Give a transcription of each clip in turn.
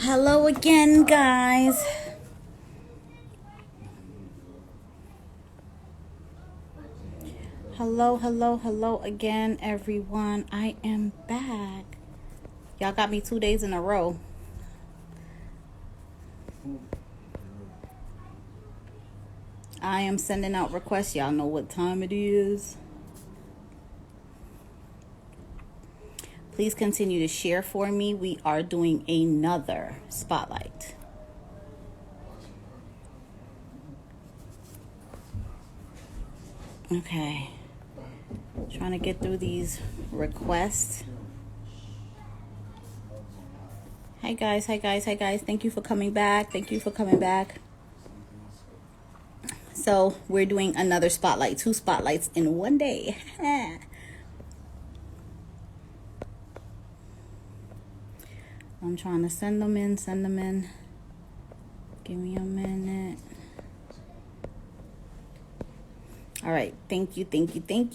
Hello again, guys. Hello again, everyone. I am back. Y'all got me 2 days in a row. I am sending out requests. Y'all know what time it is. Please continue to share for me. We are doing another spotlight. Okay. Trying to get through these requests. Hi guys. Thank you for coming back. So we're doing another spotlight, 2 spotlights in one day. I'm trying to send them in. Give me a minute. All right. Thank you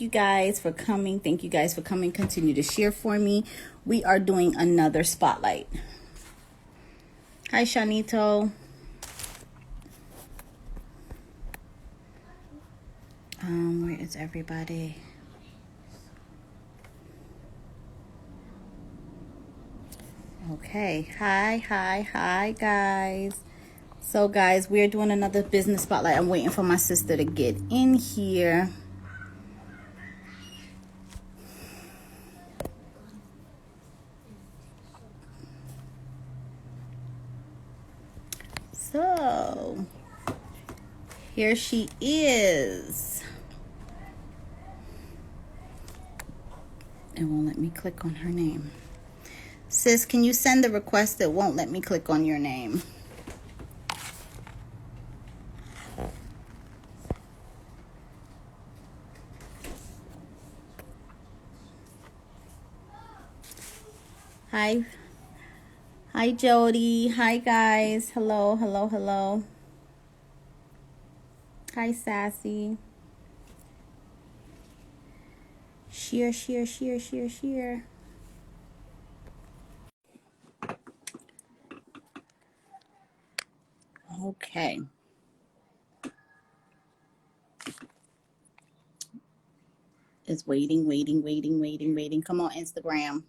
guys for coming. Continue to share for me. We are doing another spotlight. Hi, Shanito. Where is everybody? Okay. Hi, guys. So, guys, we're doing another business spotlight. I'm waiting for my sister to get in here. So, here she is. It won't let me click on her name. Sis, can you send the request that won't let me click on your name? Hi, Jody. Hi, guys. Hello. Hi, Sassy. Share. Okay. It's waiting. Come on, Instagram.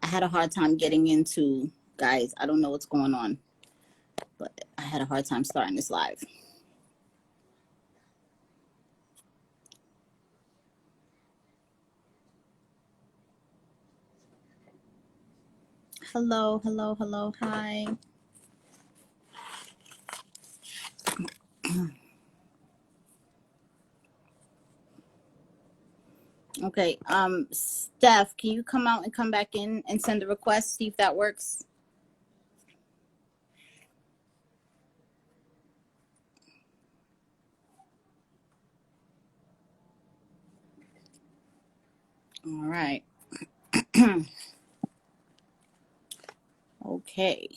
I had a hard time getting into, guys. I don't know what's going on, but I had a hard time starting this live. Hello. Hi. Okay. Steph, can you come out and come back in and send a request? See if that works. All right. Okay.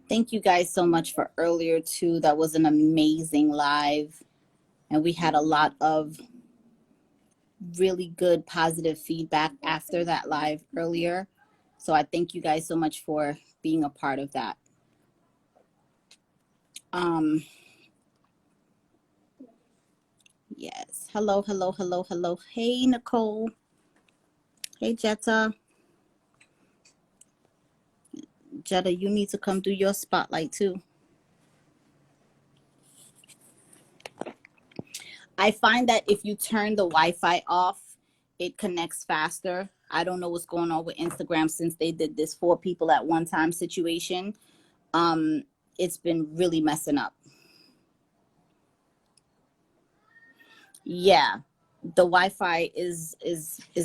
Thank you guys so much for earlier too. That was an amazing live. And we had a lot of really good positive feedback after that live earlier. So I thank you guys so much for being a part of that. Yes. Hello. Hey, Nicole. Hey, Jetta. Jetta, you need to come do your spotlight too. I find that if you turn the Wi-Fi off, it connects faster. I don't know what's going on with Instagram since they did this 4 people at one time situation. It's been really messing up. Yeah, the Wi-Fi is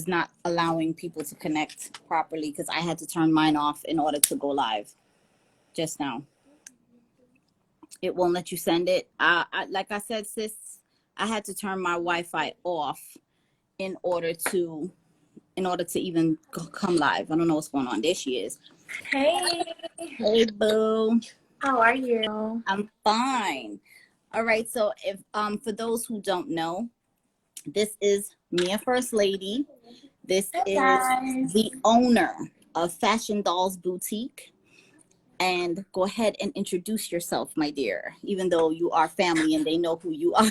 not allowing people to connect properly because I had to turn mine off in order to go live just now. It won't let you send it. Like I said, sis, I had to turn my Wi-Fi off in order to even come live. I don't know what's going on. There she is. Hey, boo. How are you? I'm fine. All right. So if for those who don't know, This is Mia First Lady. This Hey is guys. the owner of Fashion Dolls Boutique. And go ahead and introduce yourself, my dear, even though you are family and they know who you are.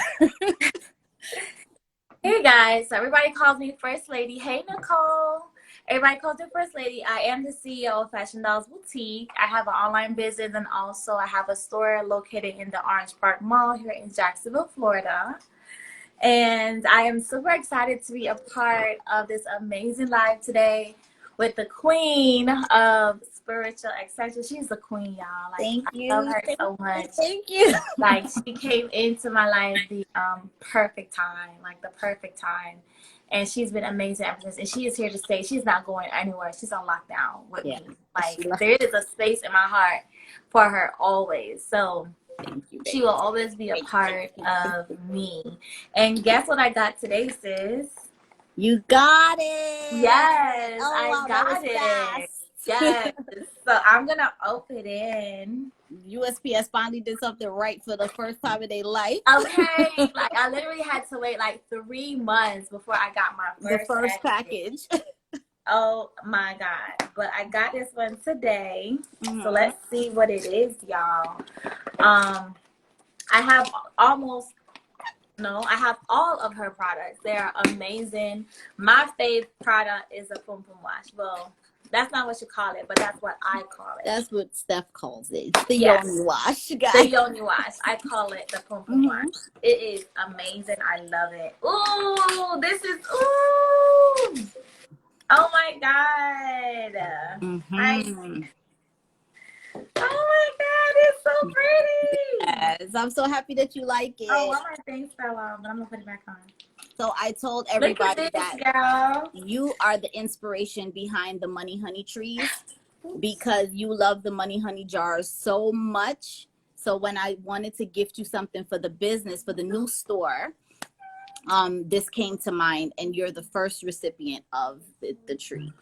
Hey guys. So everybody calls me First Lady. Hey Nicole. Everybody calls me First Lady. I am the CEO of Fashion Dolls Boutique. I have an online business and also I have a store located in the Orange Park Mall here in Jacksonville, Florida. And I am super excited to be a part of this amazing live today with the queen of spiritual accessories. She's the queen, y'all. Like, Thank I love you. her Thank so you. much. Thank you. Like, she came into my life the perfect time, like the perfect time. And she's been amazing ever since. And she is here to stay. She's not going anywhere. She's on lockdown with Yeah. me. Like, there is a space in my heart for her always. So Thank you, she baby. will always be a part of me. And guess what I got today, sis? You got it. Yes, Oh, I wow. That was got it. fast. Yes. So I'm gonna open it in. USPS finally did something right for the first time in their life. Okay. Like I literally had to wait like 3 months before I got my The first package. package. Oh my God. But I got this one today. Mm-hmm. So let's see what it is, y'all. I have I have all of her products. They're amazing. My fave product is a Pum Pum Wash. Well, that's not what you call it, but that's what I call it. That's what Steph calls it. It's the Yes. Yoni Wash, guys. The Yoni Wash. I call it the Pum Pum Wash. It is amazing. I love it. Ooh, this is, ooh. Oh my God. Oh my God, it's so pretty. Yes, I'm so happy that you like it. Oh, one of my things fell off, but I'm gonna put it back on. So I told everybody Look at this, that girl. you are the inspiration behind the Money Honey trees because you love the Money Honey jars so much. So when I wanted to gift you something for the business, for the new store, this came to mind, and you're the first recipient of the tree.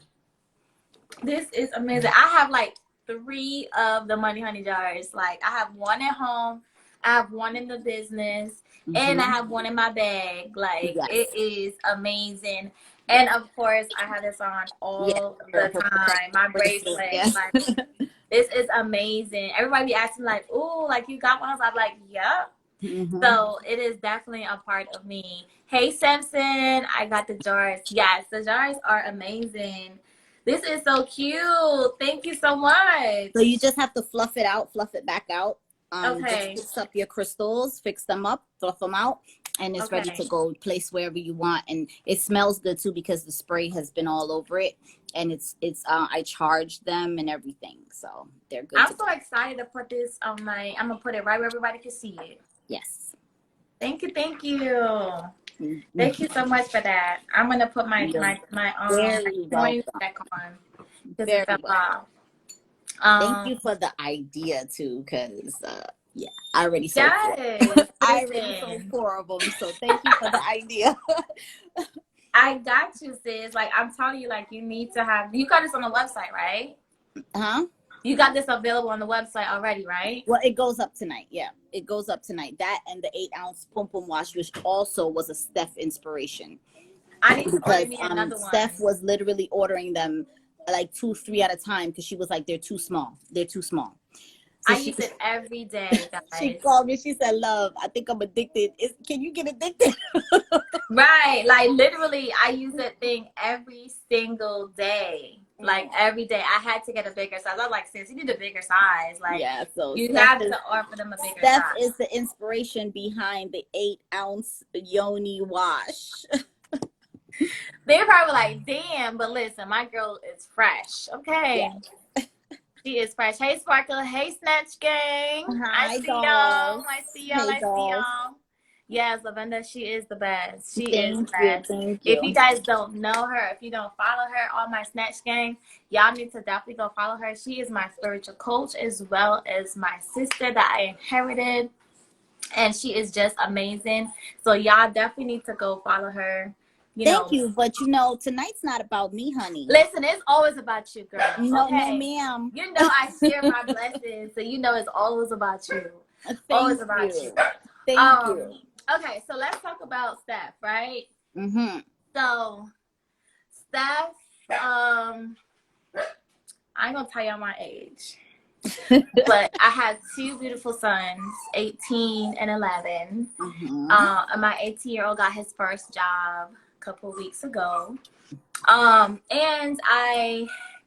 This is amazing. I have like 3 of the Money Honey jars. Like I have one at home, I have one in the business, and I have one in my bag. Like it is amazing. And of course, I have this on all the time. My bracelet. Yes. Like, this is amazing. Everybody be asking like, "Ooh, like you got one?" I'm like, "Yep." So it is definitely a part of me. Hey, Simpson, I got the jars. Yes, the jars are amazing. This is so cute. Thank you so much. So you just have to fluff it out, fluff it back out. Okay. Just fix up your crystals, fix them up, fluff them out, and it's ready to go place wherever you want. And it smells good too because the spray has been all over it. And it's I charged them and everything, so they're good. I'm so excited to put this on my. I'm gonna put it right where everybody can see it. Yes. Thank you. Thank you. Thank you so much for that. I'm gonna put my coins back on. Very well. Thank you for the idea too, because yeah, I already sold four. I already sold 4 of them, so thank you for the idea. I got you, sis. Like I'm telling you, like you need to have. You got this on the website, right? Huh? You got this available on the website already, right? Well, it goes up tonight. Yeah, it goes up tonight. That and the 8-ounce Pum Pum Wash, which also was a Steph inspiration. I need to order me another one. Steph was literally ordering them like 2-3 at a time because she was like, they're too small. They're too small. So I use it every day, guys. She called me. She said, "Love, I think I'm addicted. Can you get addicted?" Right. Like literally, I use that thing every single day. Like every day. I had to get a bigger size. I was like, sis, you need a bigger size. Like yeah, so you have to offer them a bigger Steph size. is the inspiration behind the 8-ounce Yoni Wash. They're probably like, damn, but listen, my girl is fresh. Okay. Yeah. She is fresh. Hey, Sparkle. Hey, Snatch Gang. Hi, I see y'all. I see y'all. I see y'all. Yes, Lavenda, she is the best. She is the best. Thank you. If you guys don't know her, if you don't follow her on my Snatch Gang, y'all need to definitely go follow her. She is my spiritual coach as well as my sister that I inherited. And she is just amazing. So y'all definitely need to go follow her. Thank you, but tonight's not about me, honey. Listen, it's always about you, girl. No, ma'am. You know I share my blessings, so you know it's always about you. Always about you. Thank you. Okay, so let's talk about Steph, right? Mm-hmm. So Steph, I ain't gonna tell y'all my age, but I have two beautiful sons, 18 and 11. And my 18-year-old got his first job a couple weeks ago. And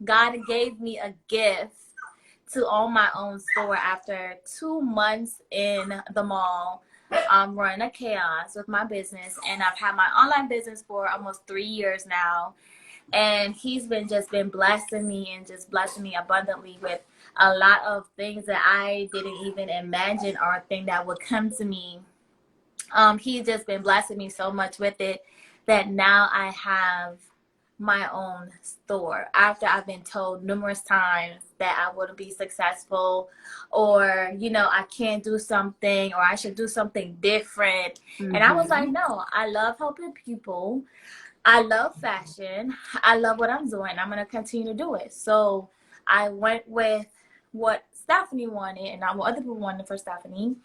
God gave me a gift to own my own store after 2 months in the mall, running a chaos with my business. And I've had my online business for almost 3 years now. And he's just been blessing me and just blessing me abundantly with a lot of things that I didn't even imagine or think that would come to me. He's just been blessing me so much with it that now I have my own store after I've been told numerous times that I wouldn't be successful, or I can't do something, or I should do something different. And I was like, no, I love helping people. I love fashion. I love what I'm doing. I'm going to continue to do it. So I went with what Stephanie wanted, and what other people wanted for Stephanie.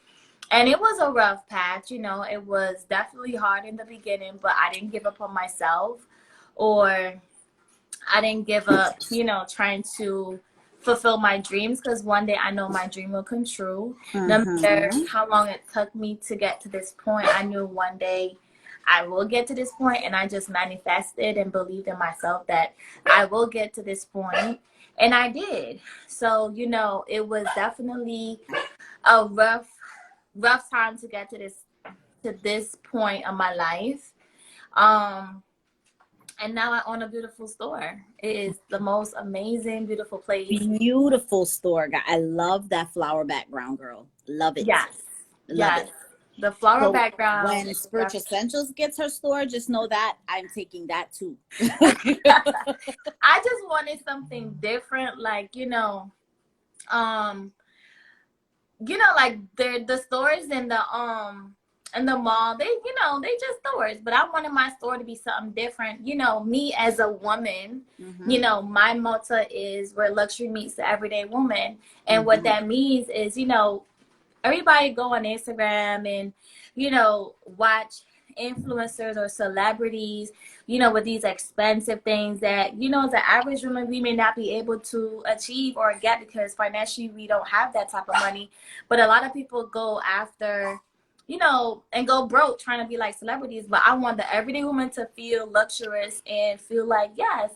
And it was a rough patch. It was definitely hard in the beginning, but I didn't give up on myself, or I didn't give up, trying to fulfill my dreams, because one day I know my dream will come true. No matter how long it took me to get to this point, I knew one day I will get to this point, and I just manifested and believed in myself that I will get to this point, and I did. So, it was definitely a rough time to get to this point of my life. And now I own a beautiful store. It is the most amazing, beautiful place. Beautiful store. I love that flower background, girl. Love it. Yes. Love it. The flower background. When Spiritual Essentials gets her store, just know that I'm taking that too. I just wanted something different, like, like the stores in the mall, they just stores, but I wanted my store to be something different. Me as a woman, my motto is where luxury meets the everyday woman. And what that means is, everybody go on Instagram and, watch influencers or celebrities, with these expensive things that, as an average woman, we may not be able to achieve or get, because financially we don't have that type of money. But a lot of people go after, and go broke trying to be like celebrities. But I want the everyday woman to feel luxurious and feel like, yes,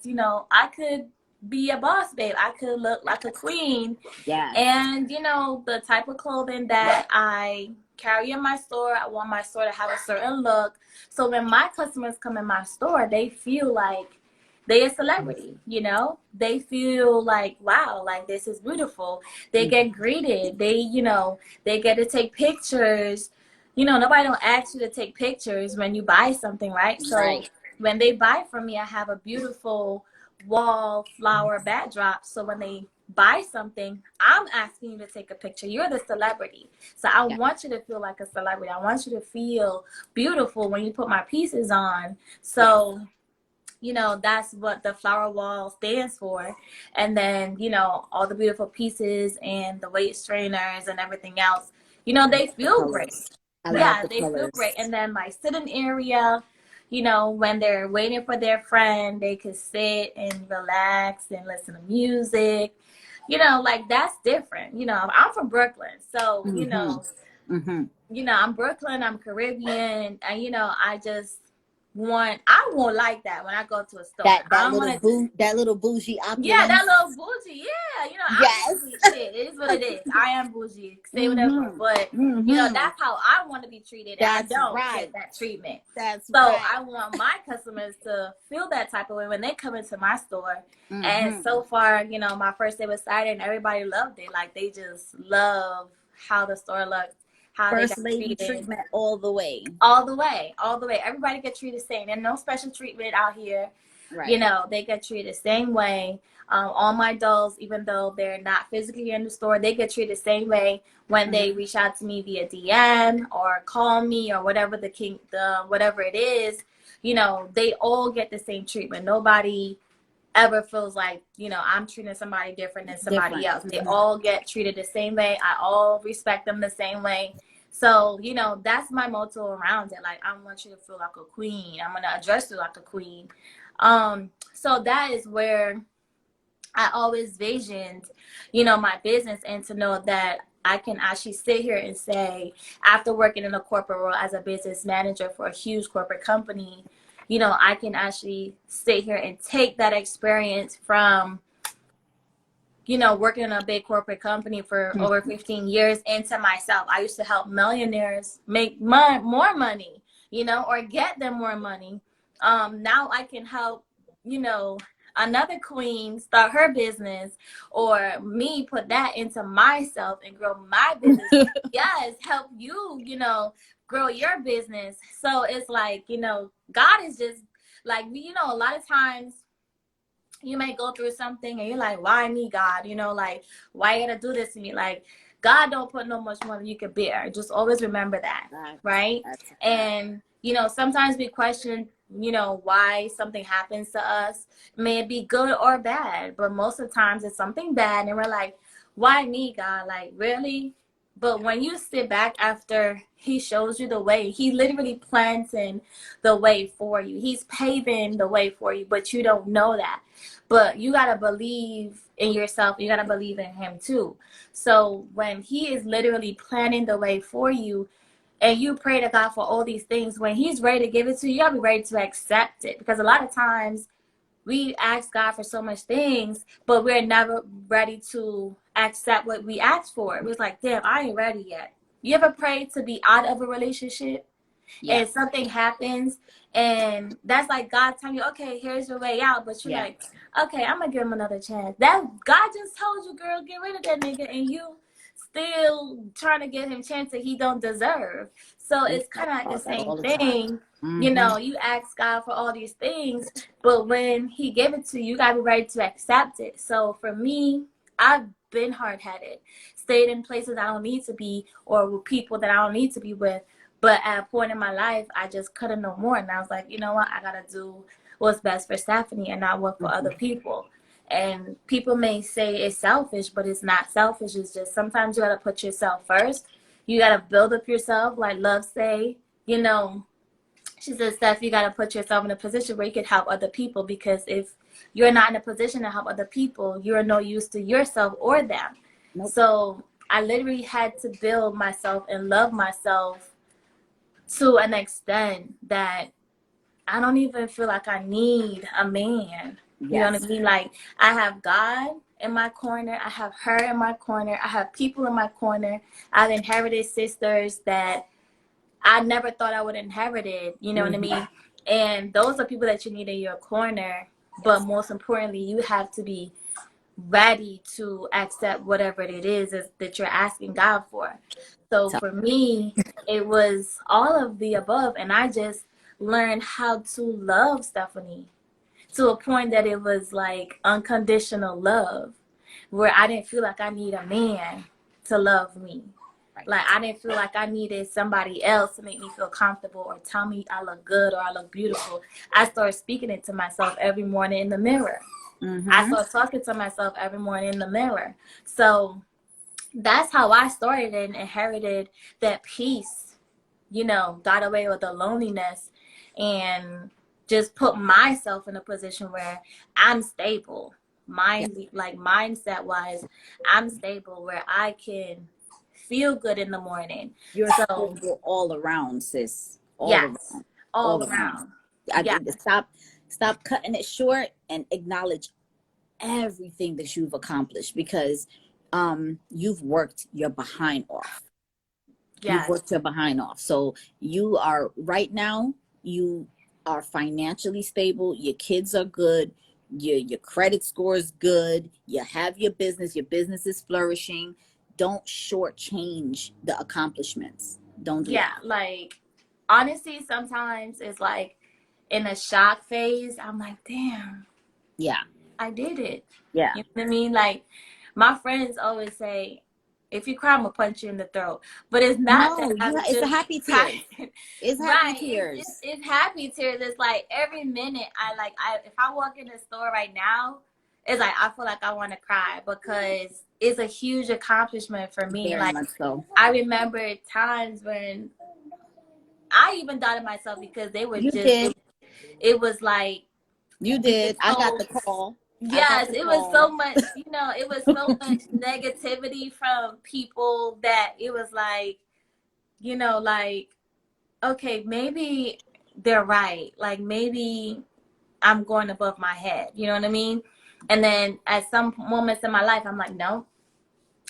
I could be a boss babe. I could look like a queen. Yeah. And, the type of clothing that I carry in my store, I want my store to have a certain look. So when my customers come in my store, they feel like they a celebrity, They feel like, wow, like this is beautiful. They get greeted. They, they get to take pictures. Nobody don't ask you to take pictures when you buy something, right? So when they buy from me, I have a beautiful wall flower backdrop. So when they buy something, I'm asking you to take a picture. You're the celebrity. So I want you to feel like a celebrity. I want you to feel beautiful when you put my pieces on. So, that's what the flower wall stands for. And then, all the beautiful pieces and the waist trainers and everything else, they feel great. They feel great. And then my sitting area, when they're waiting for their friend, they could sit and relax and listen to music. Like that's different. I'm from Brooklyn, so I'm Brooklyn, I'm Caribbean, and I won't like that when I go to a store. That little bougie opulence. Yeah, that little bougie. Yeah, I'm bougie. Shit, it is what it is. I am bougie. Say whatever, but that's how I want to be treated. And I don't get that treatment. I want my customers to feel that type of way when they come into my store. And so far, my first day was Saturday, and everybody loved it. Like they just love how the store looked. First lady treatment all the way. Everybody gets treated the same. There's no special treatment out here. Right. They get treated the same way. All my dolls, even though they're not physically in the store, they get treated the same way when they reach out to me via DM or call me or whatever whatever it is. They all get the same treatment. Nobody ever feels like, I'm treating somebody different than somebody else. They all get treated the same way. I all respect them the same way. So, you know, that's my motto around it. Like, I want you to feel like a queen. I'm going to address you like a queen. So that is where I always visioned, you know, my business, and to know that I can actually sit here and say, after working in a corporate role as a business manager for a huge corporate company, you know, I can actually sit here and take that experience from, you know, working in a big corporate company for over 15 years into myself. I used to help millionaires make more money, you know, or get them more money. Now I can help, you know, another queen start her business, or me put that into myself and grow my business. Yes, help you, you know, grow your business. So it's like, you know, God is just like, you know, a lot of times you may go through something and you're like, why me, God? You know, like, why you gotta do this to me? Like, God don't put no much more than you can bear. Just always remember that, right? And, you know, sometimes we question, you know, why something happens to us. May it be good or bad, but most of the times it's something bad, and we're like, why me, God? Like, really? But when you sit back after he shows you the way, he literally planting the way for you. He's paving the way for you, but you don't know that. But you got to believe in yourself. You got to believe in him too. So when he is literally planning the way for you, and you pray to God for all these things, when he's ready to give it to you, you got to be ready to accept it. Because a lot of times we ask God for so much things, but we're never ready to accept what we asked for. It was like, damn, I ain't ready yet. You ever prayed to be out of a relationship? And something happens, and that's like God telling you, okay, here's your way out, but you're like, okay, I'm gonna give him another chance. That God just told you, girl, get rid of that nigga, and you still trying to give him chance that he don't deserve. So it's kind of like the same thing. You know, you ask God for all these things, but when he gave it to you, you gotta be ready to accept it. So for me, I've been hard-headed, stayed in places I don't need to be, or with people that I don't need to be with. But at a point in my life, I just couldn't no more. And I was like, you know what? I got to do what's best for Stephanie and not work for other people. And people may say it's selfish, but it's not selfish. It's just sometimes you got to put yourself first. You got to build up yourself, like Love say. You know, she says, Steph, you got to put yourself in a position where you can help other people. Because if you're not in a position to help other people, you're no use to yourself or them. So I literally had to build myself and love myself to an extent that I don't even feel like I need a man. You know what I mean? Like, I have God in my corner. I have her in my corner. I have people in my corner. I've inherited sisters that I never thought I would inherit it. You know what I mean? And those are people that you need in your corner. But most importantly, you have to be ready to accept whatever it is that you're asking God for. So for me, it was all of the above, and I just learned how to love Stephanie to a point that it was like unconditional love, where I didn't feel like I need a man to love me. Like, I didn't feel like I needed somebody else to make me feel comfortable or tell me I look good or I look beautiful. I started speaking it to myself every morning in the mirror. I started talking to myself every morning in the mirror. So that's how I started and inherited that peace, you know, got away with the loneliness and just put myself in a position where I'm stable. Like mindset wise, I'm stable where I can feel good in the morning. You're stable all around, sis. All around. Stop cutting it short and acknowledge everything that you've accomplished, because you've worked your behind off. You've worked your behind off. So you are right now, you are financially stable, your kids are good, your credit score is good, you have your business is flourishing. Don't shortchange the accomplishments. Don't do that. Like, honestly, sometimes it's like in a shock phase, I'm like, damn. I did it. You know what I mean? Like, my friends always say, if you cry, I'm gonna punch you in the throat. But it's not that. It's a happy tears. It's happy tears. It's happy tears. It's like every minute if I walk in the store right now, it's like I feel like I want to cry because it's a huge accomplishment for me. Very Like much so. I remember times when I even doubted myself because they were You just did. it was like You being did. I got so the call. I got yes, the it was call. so much, you know, it was so much negativity from people that it was like, you know, like, okay, maybe they're right. Like maybe I'm going above my head. You know what I mean? And then at some moments in my life, I'm like, no,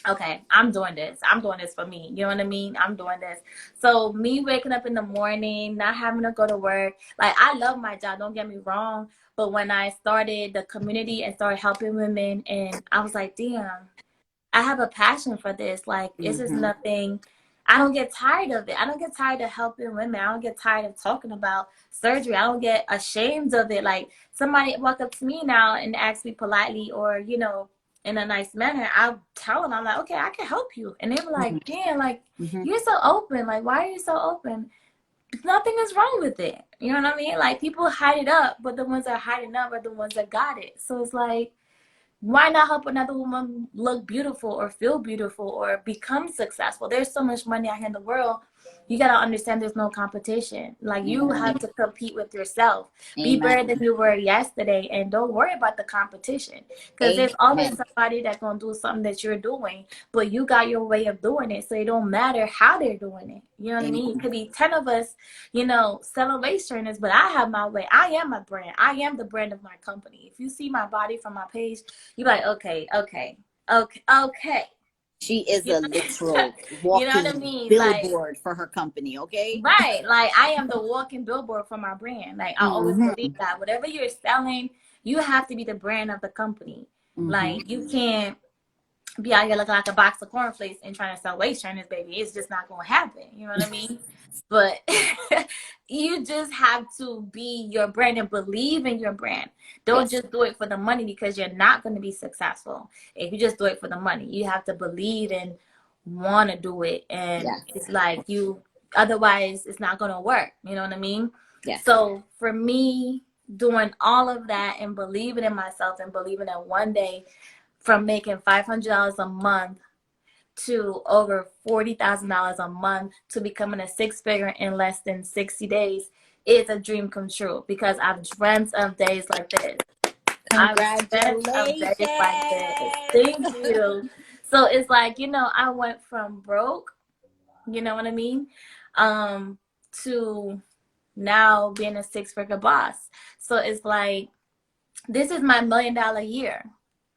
okay, I'm doing this. I'm doing this for me. You know what I mean? I'm doing this. So me waking up in the morning, not having to go to work, like I love my job, don't get me wrong. But when I started the community and started helping women, and I was like, damn, I have a passion for this. Like, this is nothing. I don't get tired of it. I don't get tired of helping women. I don't get tired of talking about surgery. I don't get ashamed of it. Like, somebody walk up to me now and ask me politely or, you know, in a nice manner, I'll tell them, I'm like, okay, I can help you. And they were like, damn, like, you're so open. Like, why are you so open? Nothing is wrong with it. You know what I mean? Like, people hide it up, but the ones that are hiding up are the ones that got it. So it's like, why not help another woman look beautiful or feel beautiful or become successful? There's so much money out here in the world. You got to understand there's no competition. Like, you have to compete with yourself. Be better than you were yesterday, and don't worry about the competition, because there's always somebody that's going to do something that you're doing, but you got your way of doing it, so it don't matter how they're doing it. You know what I mean? It could be 10 of us, you know, selling waist trainers, but I have my way. I am my brand. I am the brand of my company. If you see my body from my page, you're like, okay. She is a literal You know walking what I mean? billboard for her company, okay? Right. Like, I am the walking billboard for my brand. Like, I always believe that. Whatever you're selling, you have to be the brand of the company. Like, you can't be out here looking like a box of cornflakes and trying to sell waist trainers, baby. It's just not going to happen. You know what I mean? But you just have to be your brand and believe in your brand. Don't just do it for the money, because you're not going to be successful if you just do it for the money. You have to believe and want to do it. And it's like otherwise it's not going to work. You know what I mean? So for me, doing all of that and believing in myself and believing that one day, from making $500 a month to over $40,000 a month to becoming a six-figure in less than 60 days is a dream come true, because I've dreamt of days like this. Congratulations. I've dreamt of days like this. Thank you. So it's like, you know, I went from broke, you know what I mean, to now being a six-figure boss. So it's like, this is my $1 million year.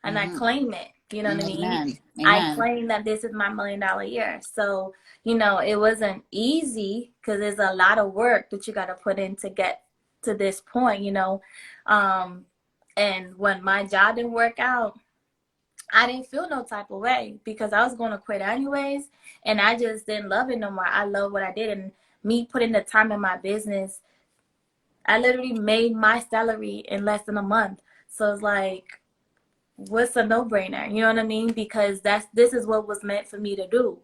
And I claim it. You know what I mean? I claim that this is my $1 million year. So, you know, it wasn't easy, because there's a lot of work that you got to put in to get to this point, you know. And when my job didn't work out, I didn't feel no type of way, because I was going to quit anyways. And I just didn't love it no more. I love what I did. And me putting the time in my business, I literally made my salary in less than a month. So it's like, what's a no-brainer? You know what I mean? Because this is what was meant for me to do.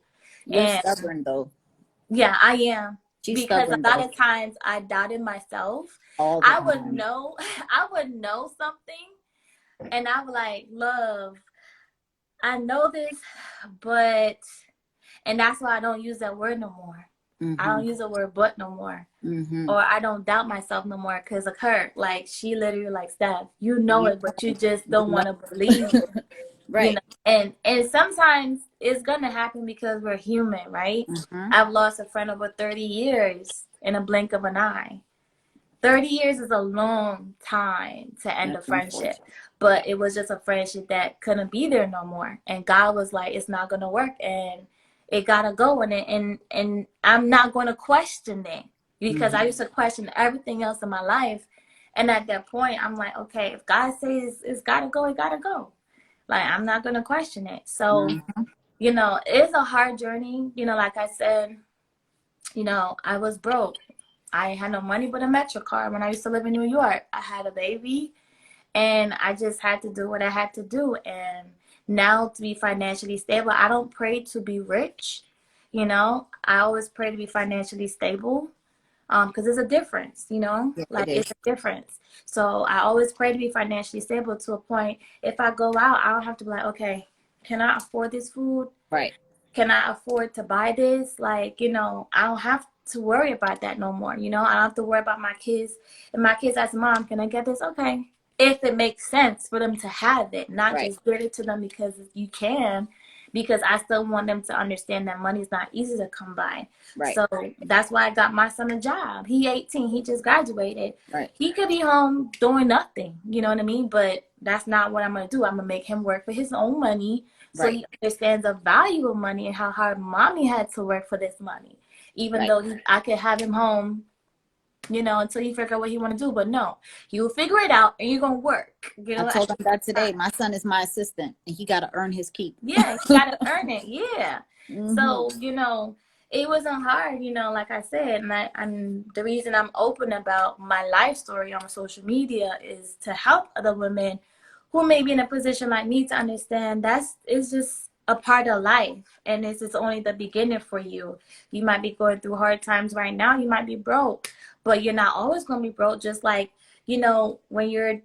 You're stubborn though. Yeah, I am. She's because stubborn, a lot of times I doubted myself. I would know something, and I was like, love, I know this, but, and that's why I don't use that word no more. I don't use the word but no more. Or I don't doubt myself no more, because of her. Like, she literally like, Steph, you know it, but you just don't want to believe it. Right. You know? And sometimes it's gonna happen, because we're human, right? I've lost a friend over 30 years in a blink of an eye. 30 years is a long time to end a friendship, but it was just a friendship that couldn't be there no more. And God was like, it's not gonna work, and it gotta go. And I'm not gonna question it, because I used to question everything else in my life. And at that point, I'm like, okay, if God says it's gotta go, it gotta go. Like, I'm not gonna question it. So, you know, it's a hard journey. You know, like I said, you know, I was broke. I had no money but a Metro card when I used to live in New York. I had a baby, and I just had to do what I had to do. And now, to be financially stable, I don't pray to be rich. You know, I always pray to be financially stable. because it's a difference, you know, Yeah, like it is. it's a difference. So I always pray to be financially stable to a point. If I go out, I don't have to be like, okay, can I afford this food? Right. Can I afford to buy this? Like, you know, I don't have to worry about that no more. You know, I don't have to worry about my kids. And my kids ask, Mom, can I get this? Okay. If it makes sense for them to have it, not Right. just give it to them because you can, because I still want them to understand that money is not easy to come by. Right. So that's why I got my son a job. He 18. He just graduated. Right. He could be home doing nothing. You know what I mean? But that's not what I'm going to do. I'm going to make him work for his own money so Right. he understands the value of money and how hard mommy had to work for this money. Even Right. though I could have him home, you know, until he figure out what he want to do. But no, you will figure it out and you're going to work. You I know, told him that today. My son is my assistant, and he got to earn his keep. yeah, you got to earn it. Yeah. Hmm. So, you know, it wasn't hard, you know, like I said. And the reason I'm open about my life story on social media is to help other women who may be in a position like me to understand it's just a part of life. And this is only the beginning for you. You might be going through hard times right now. You might be broke, but you're not always going to be broke. Just like, you know, when your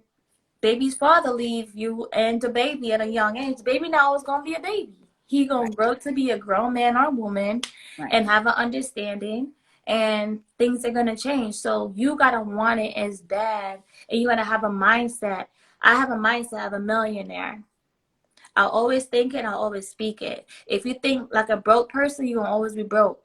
baby's father leave you and the baby at a young age, baby not always going to be a baby. He going to Right. grow to be a grown man or woman Right. and have an understanding, and things are going to change. So you got to want it as bad, and you got to have a mindset. I have a mindset of a millionaire. I'll always think it, I'll always speak it. If you think like a broke person, you're going to always be broke.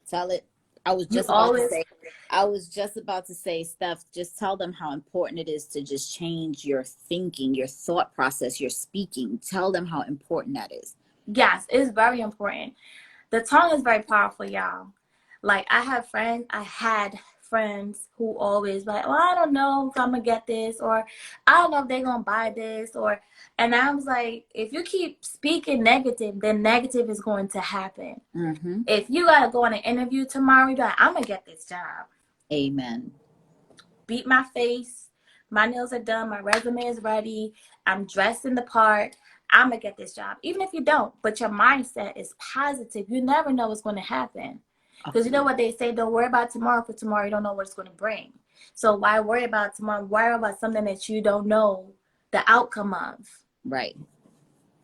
Tell it. I was You just about to always, say. I was just about to say, Steph. Just tell them how important it is to just change your thinking, your thought process, your speaking. Tell them how important that is. yes, it's very important. The tongue is very powerful, y'all. Like I had friends who always like, well, I don't know if I'm gonna get this, or I don't know if they're gonna buy this, and I was like, if you keep speaking negative, then negative is going to happen. Mm-hmm. If you gotta go on an interview tomorrow, you're like, I'm gonna get this job. Amen. Beat my face, my nails are done, my resume is ready, I'm dressed in the part. I'm gonna get this job, even if you don't. But your mindset is positive. You never know what's going to happen. Because you know what they say, don't worry about tomorrow, for tomorrow you don't know what it's going to bring. So why worry about tomorrow? Worry about something that you don't know the outcome of. Right.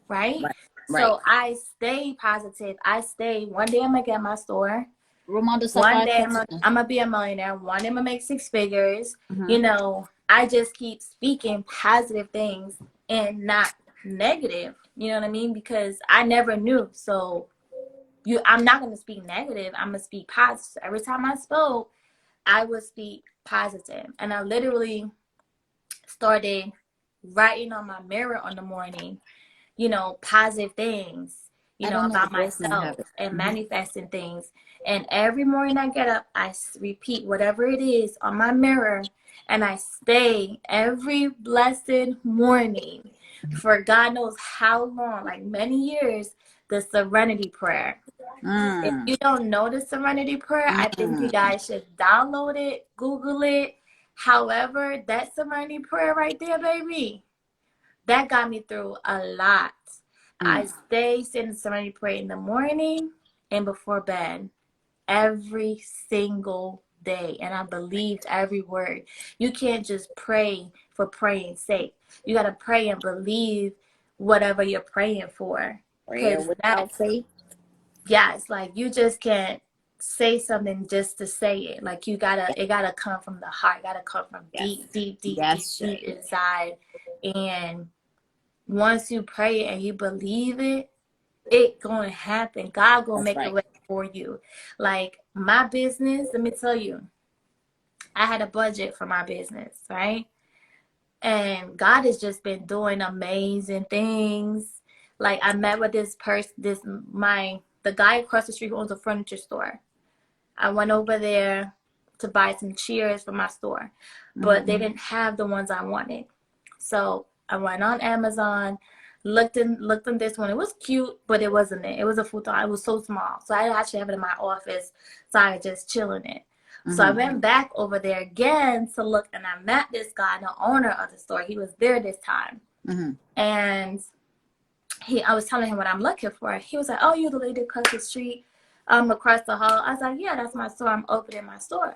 Right? Right. Right. So I stay positive. I stay, one day I'm going to get my store. Ramonda One Sapphire day I'm Kitchen. gonna be a millionaire. One day I'm gonna make six figures. Mm-hmm. You know, I just keep speaking positive things and not negative. You know what I mean? Because I never knew. So I'm not gonna speak negative. I'm gonna speak positive. Every time I spoke, I would speak positive. And I literally started writing on my mirror on the morning, you know, positive things, you I know, don't know. The about girls might have myself it. and Mm-hmm. manifesting things. And every morning I get up, I repeat whatever it is on my mirror, and I stay every blessed morning for God knows how long, like many years, the serenity prayer. If Mm. you don't know the serenity prayer, I think you Mm. guys should download it, Google it. However, that serenity prayer right there, baby, that got me through a lot. I Mm. stay saying the serenity prayer in the morning and before bed every single day, and I believed every word. You can't just pray for praying's sake. You got to pray and believe whatever you're praying for. Prayer Because that, without faith. yeah, it's like you just can't say something just to say it. Like it gotta come from the heart. It gotta come from Yes. deep, deep, deep, deep, Yes, deep Shay. inside. And once you pray and you believe it, it gonna happen. God gonna That's make a right. way for you. Like my business, let me tell you, I had a budget for my business, right? And God has just been doing amazing things. Like I met with this person, the guy across the street who owns a furniture store. I went over there to buy some chairs for my store, but Mm-hmm. they didn't have the ones I wanted. So I went on Amazon, looked in this one. It was cute, but it wasn't it. It was a futon. It was so small. So I actually have it in my office. So I just chill in it. So I Mm-hmm. went back over there again to look, and I met this guy, the owner of the store. He was there this time. Mm-hmm. And I was telling him what I'm looking for. He was like, "Oh, you the lady across the street, across the hall." I was like, "Yeah, that's my store. I'm opening my store."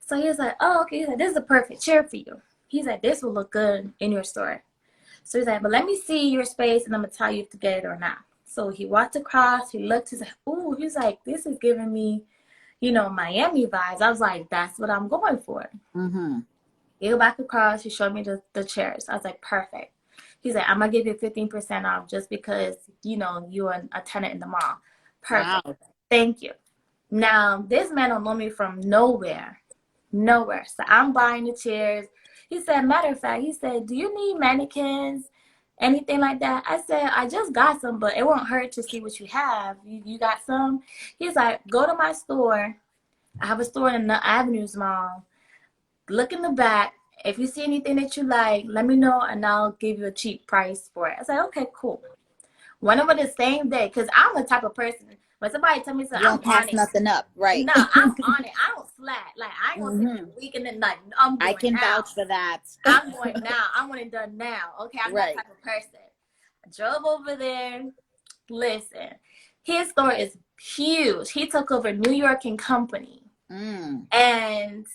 So he was like, oh, okay. He's like, this is a perfect chair for you. He's like, this will look good in your store. So he's like, but let me see your space and I'm going to tell you if to get it or not. So he walked across, he looked, he's like, ooh, he's like, this is giving me, you know, Miami vibes. I was like, that's what I'm going for. Mm-hmm. He go back across, he showed me the chairs. I was like, perfect. He's like, I'm going to give you 15% off just because, you know, you're a tenant in the mall. Perfect. Wow. Thank you. Now, this man don't know me from nowhere. Nowhere. So I'm buying the chairs. He said, matter of fact, he said, do you need mannequins? Anything like that? I said, I just got some, but it won't hurt to see what you have. You got some? He's like, go to my store. I have a store in the Avenues Mall. Look in the back. If you see anything that you like, let me know and I'll give you a cheap price for it. I said, okay, cool. Went over the same day because I'm the type of person, when somebody tell me something, You I'm don't pass on it. nothing up, right? No, I'm on it. I don't slack. Like, I ain't gonna take Mm-hmm. a week and then, like, I'm I going can now. vouch for that. I'm going now. I want it done now. Okay, I'm that Right. type of person. I drove over there. Listen, his store is huge. He took over New York and Company. Mm. And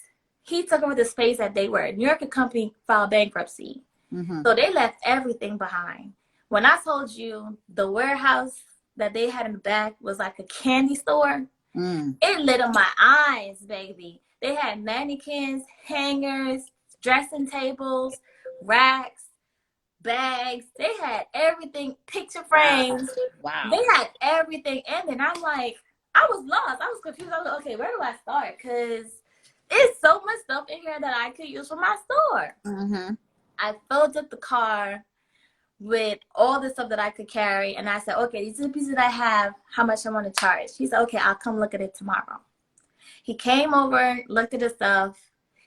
he took over the space that they were. New York and Company filed bankruptcy. Mm-hmm. So they left everything behind. When I told you the warehouse that they had in the back was like a candy store, it lit up my eyes, baby. They had mannequins, hangers, dressing tables, racks, bags. They had everything, picture frames. Wow. They had everything. And then I'm like, I was lost. I was confused. I was like, okay, where do I start? Because it's so much stuff in here that I could use for my store. Mm-hmm. I filled up the car with all the stuff that I could carry. And I said, okay, these are the pieces that I have. How much I want to charge? He said, okay, I'll come look at it tomorrow. He came over, looked at the stuff.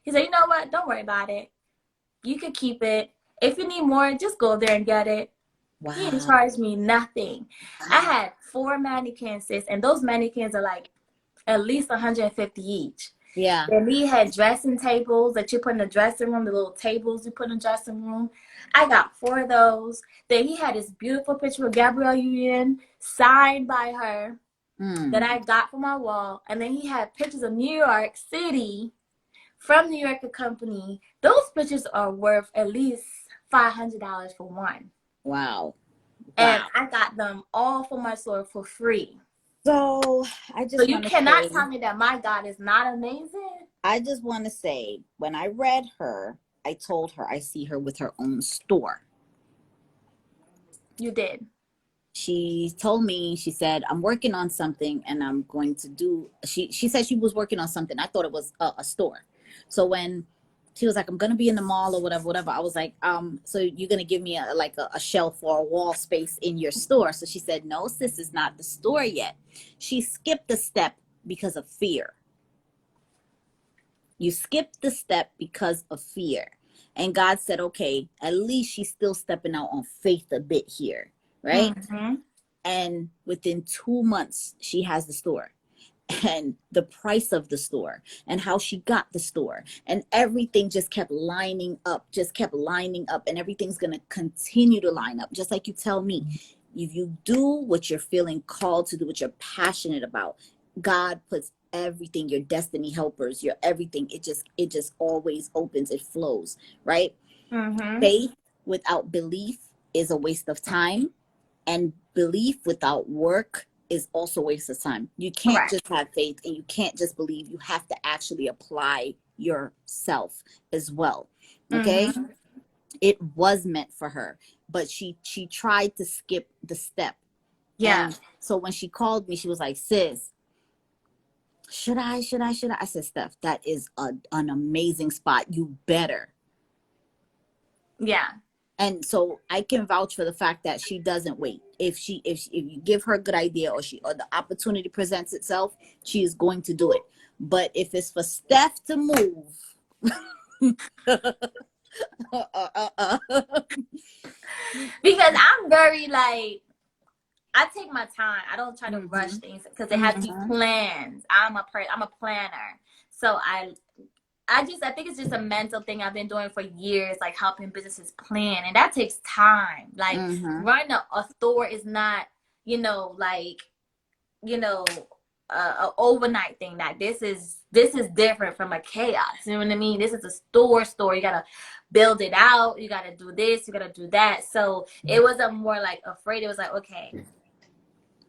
He said, you know what? Don't worry about it. You can keep it. If you need more, just go there and get it. Wow. He didn't charge me nothing. I had 4 mannequins, sis, and those mannequins are like at least 150 each. Yeah. Then he had dressing tables that you put in the dressing room, the little tables you put in the dressing room. I got 4 of those. Then he had this beautiful picture of Gabrielle Union signed by her that I got from my wall. And then he had pictures of New York City from New York Company. Those pictures are worth at least $500 for one. Wow. And I got them all for my store for free. So I just So you cannot tell me that my God is not amazing. I just want to say, when I read her, I told her I see her with her own store. You did. She told me, she said, I'm working on something and I'm going to do, she said she was working on something. I thought it was a store. So when she was like, I'm going to be in the mall or whatever, I was like, so you're going to give me a shelf or a wall space in your store? So she said, no, sis, is not the store yet. She skipped a step because of fear. You skipped the step because of fear. And God said, okay, at least she's still stepping out on faith a bit here. Right? Mm-hmm. And within 2 months, she has the store and the price of the store and how she got the store and everything just kept lining up, and everything's going to continue to line up. Just like you tell me, if you do what you're feeling called to do, what you're passionate about, God puts everything, your destiny helpers, your everything, it just always opens, it flows, right? Mm-hmm. Faith without belief is a waste of time. And belief without work is also a waste of time. You can't just have faith and you can't just believe. You have to actually apply yourself as well. Okay? Mm-hmm. It was meant for her, but she tried to skip the step. Yeah. And so when she called me, she was like, sis, should I? I said, Steph, that is an amazing spot. You better. Yeah. And so I can vouch for the fact that she doesn't wait. If you give her a good idea or the opportunity presents itself, she is going to do it. But if it's for Steph to move, because I'm very I take my time. I don't try to rush things because it has to be planned. I'm a planner, so I think it's just a mental thing I've been doing for years, like helping businesses plan. And that takes time. Running a store is not, a overnight thing. That this is different from a chaos. You know what I mean? This is a store. You gotta build it out. You gotta do this. You gotta do that. So it wasn't more like afraid. It was like, okay,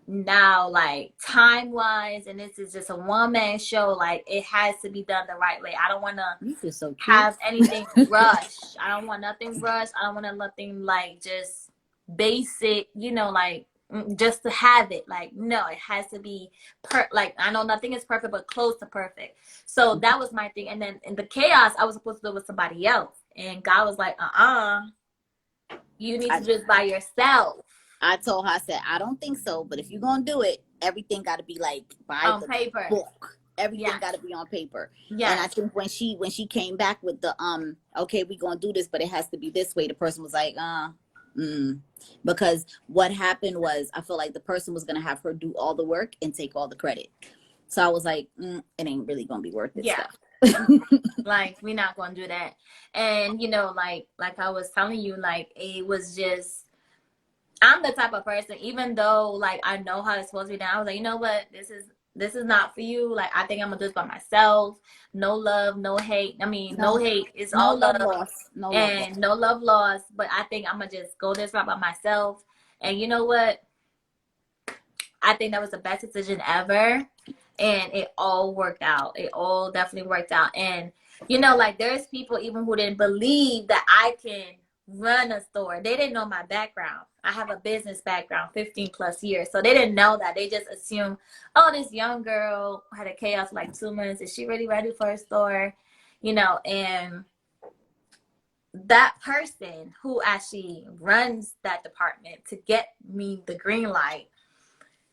now like time wise, and this is just a one-man show. Like it has to be done the right way. I don't want to You feel so cute. have anything rushed. I don't want nothing rushed. I don't want nothing like just basic, you know, like just to have it. Like no, it has to be like I know nothing is perfect, but close to perfect. So that was my thing. And then in the chaos, I was supposed to do it with somebody else, and God was like, you need to do this by yourself. I told her, I said, I don't think so, but if you're gonna do it, everything got to be like by on the paper. book. Everything Yes. got to be on paper. Yeah. And I think when she came back with the okay, we gonna do this, but it has to be this way, the person was like, because what happened was I feel like the person was gonna have her do all the work and take all the credit. So I was like, it ain't really gonna be worth it. Yeah. Like we're not gonna do that. And you know, like I was telling you, like it was just, I'm the type of person, even though like I know how it's supposed to be done, I was like, you know what, this is not for you. Like I think I'm gonna do this by myself. No love, no hate. I mean, no hate. It's no all love love lost. No love and lost. no love lost. But I think I'm gonna just go this route by myself. And you know what? I think that was the best decision ever. And it all worked out. It all definitely worked out. And you know, like there's people even who didn't believe that I can run a store. They didn't know my background. I have a business background, 15 plus years. So they didn't know that. They just assumed, oh, this young girl had a chaos for like 2 months. Is she really ready for a store? You know, and that person who actually runs that department to get me the green light,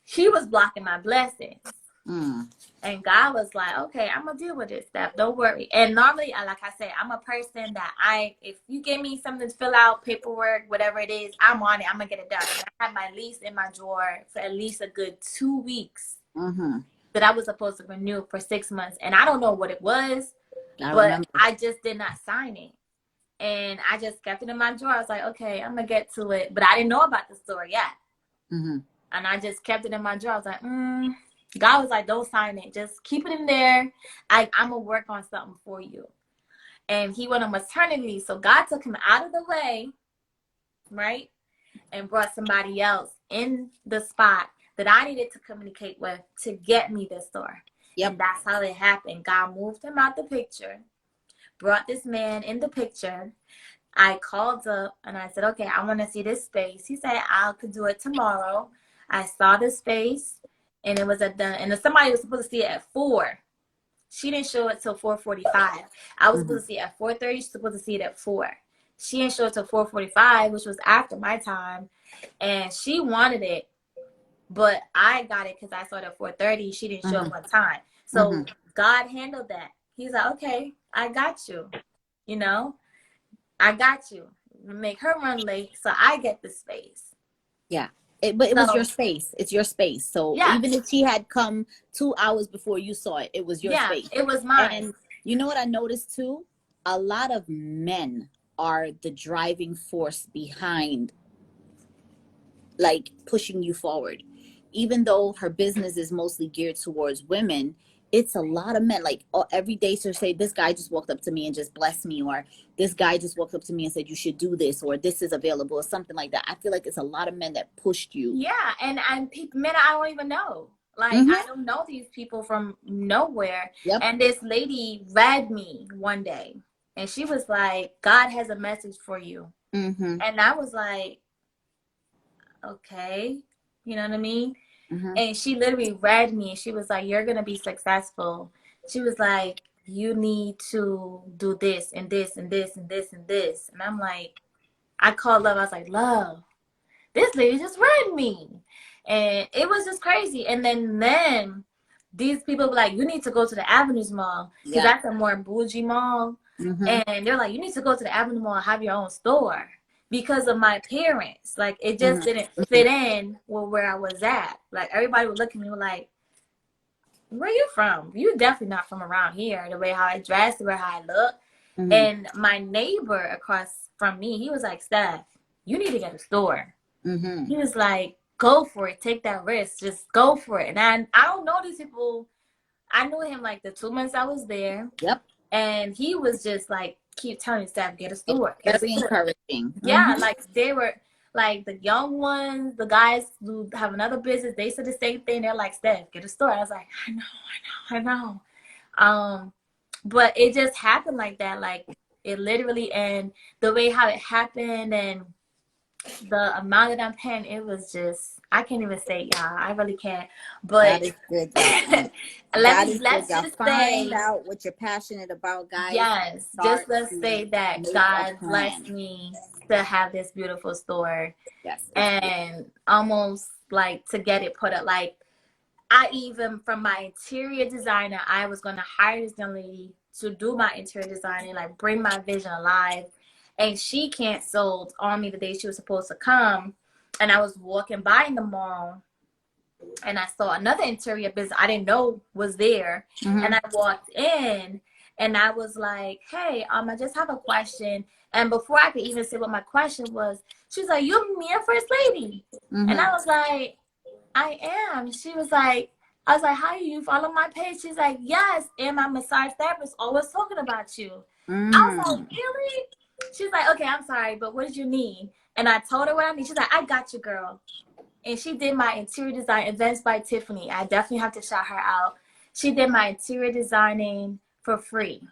she was blocking my blessings. And God was like, okay, I'm gonna deal with this stuff. Don't worry. And normally, like I said, I'm a person that if you give me something to fill out, paperwork, whatever it is, I'm on it. I'm gonna get it done. And I had my lease in my drawer for at least a good 2 weeks that I was supposed to renew for 6 months. And I don't know what it was, but I just did not sign it. And I just kept it in my drawer. I was like, okay, I'm gonna get to it. But I didn't know about the store yet. And I just kept it in my drawer. I was like, God was like, don't sign it. Just keep it in there. I'm going to work on something for you. And he went on maternity leave. So God took him out of the way, right? And brought somebody else in the spot that I needed to communicate with to get me this store. Yep. And that's how it happened. God moved him out the picture, brought this man in the picture. I called up and I said, okay, I want to see this space. He said, I could do it tomorrow. I saw the space. And it was and somebody was supposed to see it at 4. She didn't show it till 4:45. I was supposed to see it at 4:30. She's supposed to see it at 4. She didn't show it till 4:45, which was after my time. And she wanted it, but I got it because I saw it at 4:30. She didn't show up on time. So God handled that. He's like, okay, I got you. You know, I got you. Make her run late so I get the space. Yeah. But it was your space. It's your space. So even if she had come 2 hours before you saw it, it was your space. It was mine. And you know what I noticed too? A lot of men are the driving force behind like pushing you forward. Even though her business is mostly geared towards women, it's a lot of men. Like every day she'll say, this guy just walked up to me and just blessed me, or this guy just walked up to me and said you should do this, or this is available, or something like that. I feel like it's a lot of men that pushed you. Yeah, and men I don't even know. Like I don't know these people from nowhere. And this lady read me one day and she was like, God has a message for you. And I was like, okay, you know what I mean? And she literally read me and she was like, you're going to be successful. She was like, you need to do this and this and this and this and this. And I'm like, I called Love. I was like, Love, this lady just read me. And it was just crazy. And then these people were like, you need to go to the Avenues Mall. Because that's a more bougie mall. And they're like, you need to go to the Avenue Mall and have your own store. Because of my parents, like it just didn't fit in with where I was at. Like everybody would look at me like, where you from? You definitely not from around here. The way how I dress, the way how I look. And my neighbor across from me, he was like, Steph, you need to get a store. He was like, go for it. Take that risk. Just go for it. And I don't know these people. I knew him like the 2 months I was there. Yep. And he was just like, keep telling staff, get a store. Very encouraging. Yeah, like they were like the young ones, the guys who have another business, they said the same thing. They're like, Steph, get a store. I was like, I know. But it just happened like that. Like it literally, and the way how it happened and the amount that I'm paying, it was just, I can't even say, y'all. I really can't. But that is good. let's just find say, out what you're passionate about, guys. yes, just let's say that God blessed me to have this beautiful store. Yes. And almost like to get it put up. Like I even, from my interior designer, I was going to hire this young lady to do my interior designing, like bring my vision alive. And she canceled on me the day she was supposed to come. And I was walking by in the mall and I saw another interior business I didn't know was there. Mm-hmm. And I walked in and I was like, hey, I just have a question. And before I could even say what my question was, she was like, you me a first lady? Mm-hmm. And I was like, I am. She was like, I was like, how you follow my page? She's like, yes. And my massage therapist always talking about you. Mm-hmm. I was like, really? She's like, okay, I'm sorry, but what did you need? And I told her what I need. She's like, I got you, girl. And she did my interior design, Events by Tiffany. I definitely have to shout her out. She did my interior designing for free.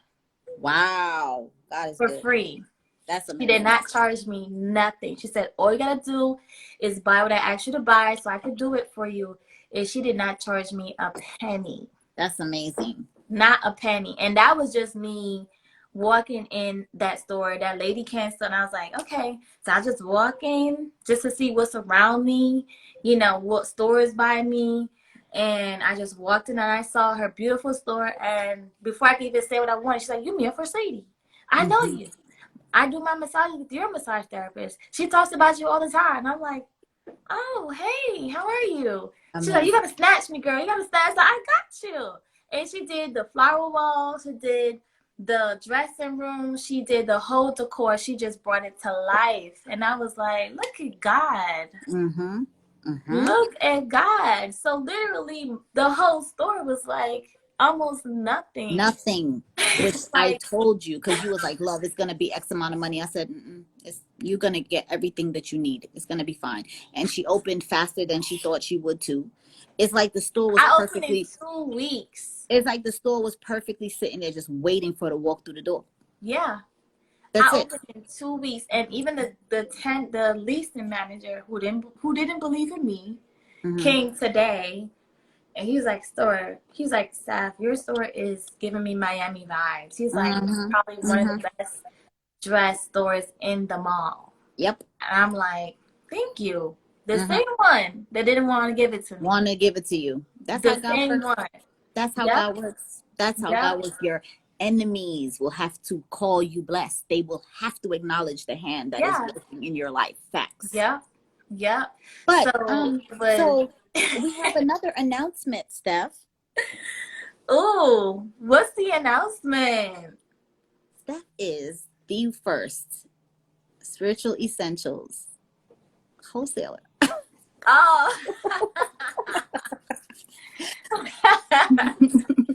Wow. That is for good. free. That's amazing. She did not charge me nothing. She said, all you got to do is buy what I asked you to buy so I could do it for you. And she did not charge me a penny. That's amazing. Not a penny. And that was just me walking in that store. That lady canceled, and I was like, okay. So I just walk in just to see what's around me, you know, what stores by me. And I just walked in and I saw her beautiful store. And before I could even say what I wanted, she's like, you me a first lady. I know you. I do my massage with your massage therapist. She talks about you all the time. And I'm like, oh, hey, how are you? She's like, you got to snatch me, girl. You got to snatch. So I got you. And she did the flower wall. She did the dressing room. She did the whole decor. She just brought it to life. And I was like, look at God. Mm-hmm. Mm-hmm. Look at God. So literally the whole store was like almost nothing. Nothing. Which like, I told you, because you was like, love, it's going to be X amount of money. I said, you're going to get everything that you need. It's going to be fine. And she opened faster than she thought she would too. It's like the store was perfectly. Opened in 2 weeks. It's like the store was perfectly sitting there just waiting for her to walk through the door. Yeah. That's I opened in 2 weeks. And even the leasing manager who didn't believe in me came today. And he was like, Seth, your store is giving me Miami vibes. He's like, it's probably one of the best dress stores in the mall. Yep. And I'm like, thank you. The same one that didn't want to give it to me. Want to give it to you. That's the how God same works. one. That's how God works. That's how God works. Your enemies will have to call you blessed. They will have to acknowledge the hand that is working in your life. Facts. Yeah. Yeah. But so we have another announcement, Steph. Oh, what's the announcement? Steph is the first Spiritual Essentials wholesaler. Oh.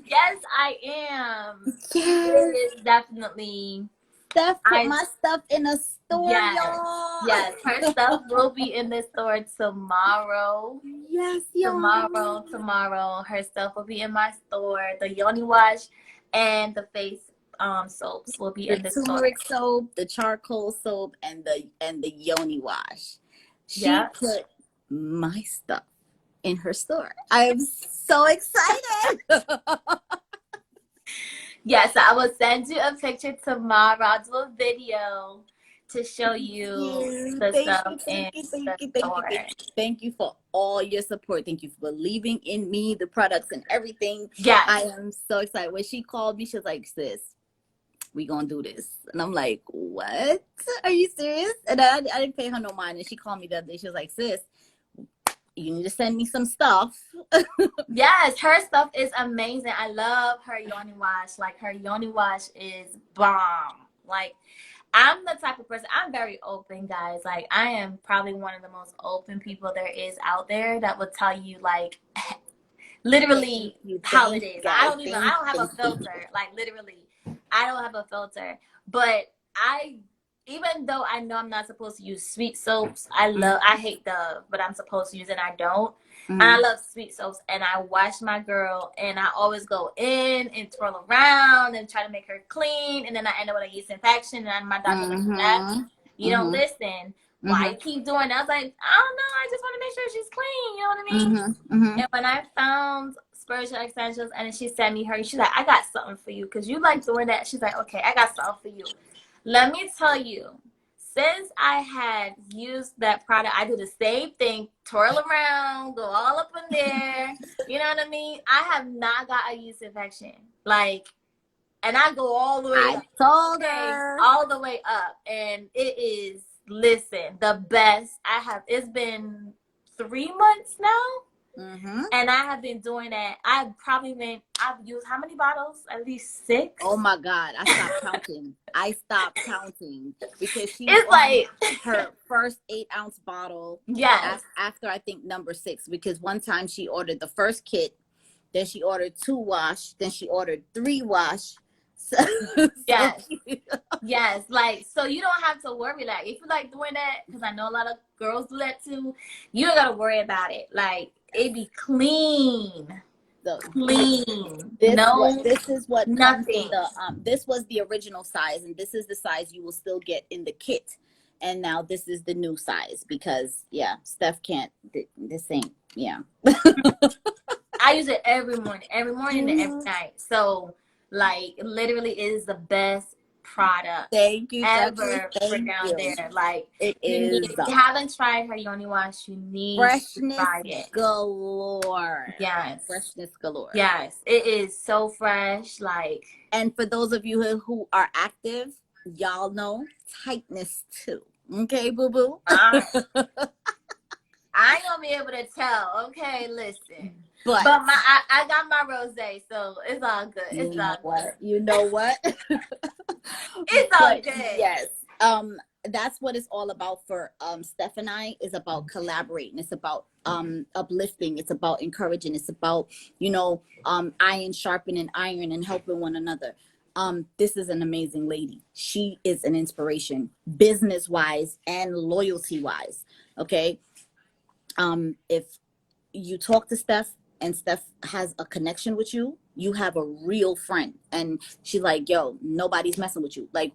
Yes, I am. Yes. It is definitely. Steph put my stuff in a store, y'all. Yes, her stuff will be in the store tomorrow. Yes, y'all. Tomorrow, her stuff will be in my store. The Yoni wash and the face soaps will be in the store. The turmeric soap, the charcoal soap, and the Yoni wash. She put my stuff in her store. I'm so excited. Yes, I will send you a picture tomorrow. I'll do a video to show you the stuff in the store. Thank you for all your support. Thank you for believing in me, the products and everything. Yeah, I am so excited. When she called me, she was like, sis, we gonna do this. And I'm like, what? Are you serious? And I didn't pay her no mind. And she called me the other day. She was like, sis, you need to send me some stuff. Yes, her stuff is amazing. I love her Yoni wash. Like, her Yoni wash is bomb. Like, I'm the type of person, I'm very open, guys. Like, I am probably one of the most open people there is out there that would tell you, like, literally how it is. I don't have a filter. Like, literally, I don't have a filter. But even though I know I'm not supposed to use sweet soaps, I hate Dove, but I'm supposed to use it and I don't. And I love sweet soaps, and I wash my girl, and I always go in and twirl around and try to make her clean, and then I end up with a yeast infection, and my doctor's like, that, you don't listen. Why you keep doing that? I was like, I don't know, I just want to make sure she's clean, you know what I mean? And when I found Spiritual Essentials, and she sent me her, she's like, I got something for you, because you like doing that. She's like, okay, I got something for you. Let me tell you, since I had used that product, I do the same thing, twirl around, go all up in there. You know what I mean? I have not got a yeast infection. Like, and I go all the way up. Told her. All the way up. And it is, listen, the best. It's been 3 months now. And I have been doing that. I've used how many bottles? At least 6. Oh my God. I stopped counting because she it's like her first 8-ounce bottle. Yes. After I think number 6, because one time she ordered the first kit, then she ordered 2 wash, then she ordered 3 wash. So, yes. Yes. Like, so you don't have to worry. Like, if you like doing that, because I know a lot of girls do that too, you don't got to worry about it. Like, it be clean. Clean. This is what nothing. This was the original size, and this is the size you will still get in the kit. And now this is the new size because Steph can't. This ain't I use it every morning and every night. So like, literally, it is the best product. Thank you ever for down there. Like, it is. If you haven't tried her Yoni wash, you need to try it. Galore. Yes, freshness galore. Yes, it is so fresh. Like, and for those of you who are active, y'all know tightness too. Okay, boo boo. I ain't gonna be able to tell. Okay, listen. But I got my rosé, so it's all good. It's all good. You know what? It's all good. Yes. That's what it's all about for Steph and I, is about collaborating. It's about uplifting. It's about encouraging. It's about, iron sharpening iron and helping one another. This is an amazing lady. She is an inspiration, business wise and loyalty wise. Okay. If you talk to Steph and Steph has a connection with you, you have a real friend. And she's like, yo, nobody's messing with you. Like,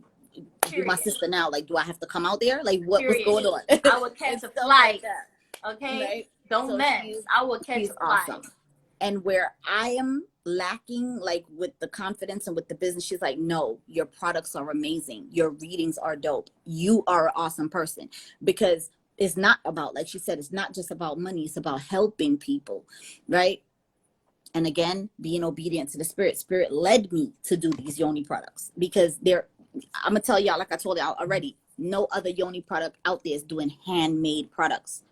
you're my sister now. Like, do I have to come out there? Like, what's going on? I would catch a flight. Okay? Right? Don't mess. I will catch a flight. Awesome. And where I am lacking, like with the confidence and with the business, she's like, no, your products are amazing. Your readings are dope. You are an awesome person. Because it's not about, like she said, it's not just about money. It's about helping people, right? And again, being obedient to the Spirit. Spirit led me to do these Yoni products because I'm going to tell y'all, like I told y'all already, no other Yoni product out there is doing handmade products,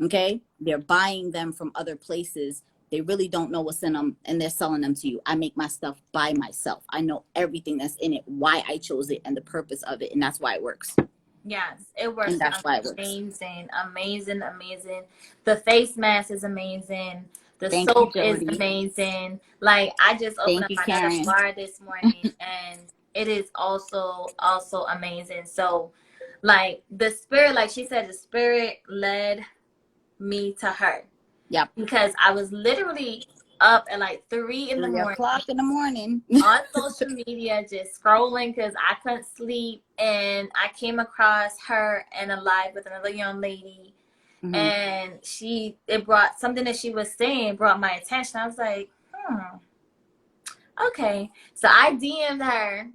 okay? They're buying them from other places. They really don't know what's in them, and they're selling them to you. I make my stuff by myself. I know everything that's in it, why I chose it, and the purpose of it, and that's why it works. Yes, it works. And that's why it works. Amazing. The face mask is amazing. The soap is amazing. Like, I just opened up my bar this morning, and it is also amazing. So, like, the Spirit, like she said, the Spirit led me to her. Yeah. Because I was literally up at like 3 in the morning. 3 o'clock in the morning. On social media, just scrolling because I couldn't sleep. And I came across her and a live with another young lady. Mm-hmm. And it brought something that she was saying, brought my attention. I was like, okay. So I DM'd her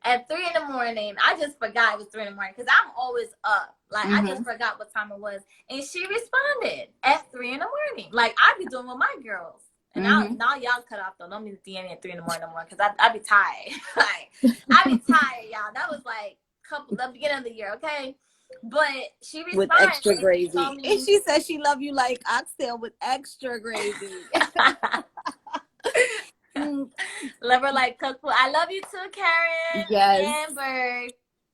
at 3 in the morning. I just forgot it was 3 in the morning because I'm always up. Like, I just forgot what time it was. And she responded at 3 in the morning. Like, I be doing with my girls. And now y'all cut off, though. Don't mean to DM me at 3 in the morning no more because I be tired. Like, I be tired, y'all. That was like the beginning of the year, okay? But she responded. With extra gravy. And she said she love you like oxtail with extra gravy. Love her like cook food. I love you too, Karen. Yes. Amber.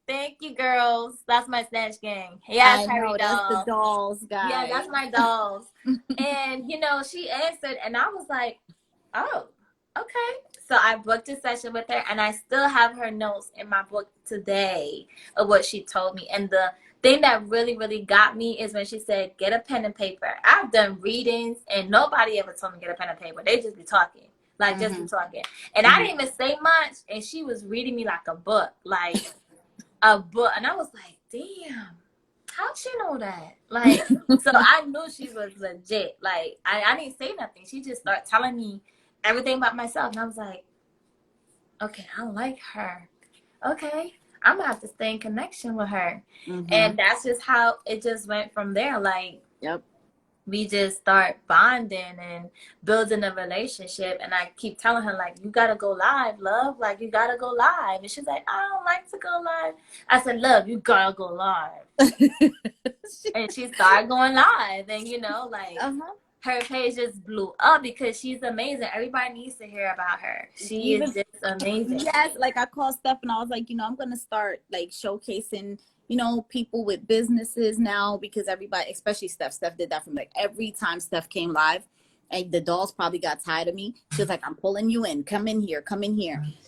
Thank you, girls. That's my Snatch Gang. Yes, I Harry know that's the doll. dolls, Yeah, guys. that's my dolls. And she answered, and I was like, oh, okay. So I booked a session with her, and I still have her notes in my book today of what she told me. And the thing that really, really got me is when she said, get a pen and paper. I've done readings, and nobody ever told me get a pen and paper. They just be talking, like just be talking. And I didn't even say much, and she was reading me like a book, like a book. And I was like, damn, how'd she know that? Like, so I knew she was legit. Like, I didn't say nothing. She just started telling me everything about myself. And I was like, okay, I like her. Okay, I'm gonna have to stay in connection with her. And that's just how it just went from there. Like, Yep. we just start bonding and building a relationship. And I keep telling her, like, you gotta go live, love. Like, you gotta go live. And she's like, I don't like to go live. I said, love, you gotta go live. And she started going live. And, like, her page just blew up because she's amazing. Everybody needs to hear about her. She is just amazing. Yes, like I called Steph and I was like, I'm gonna start like showcasing, people with businesses now, because everybody, especially Steph did that from like every time Steph came live, and the dolls probably got tired of me. She was like, I'm pulling you in, come in here,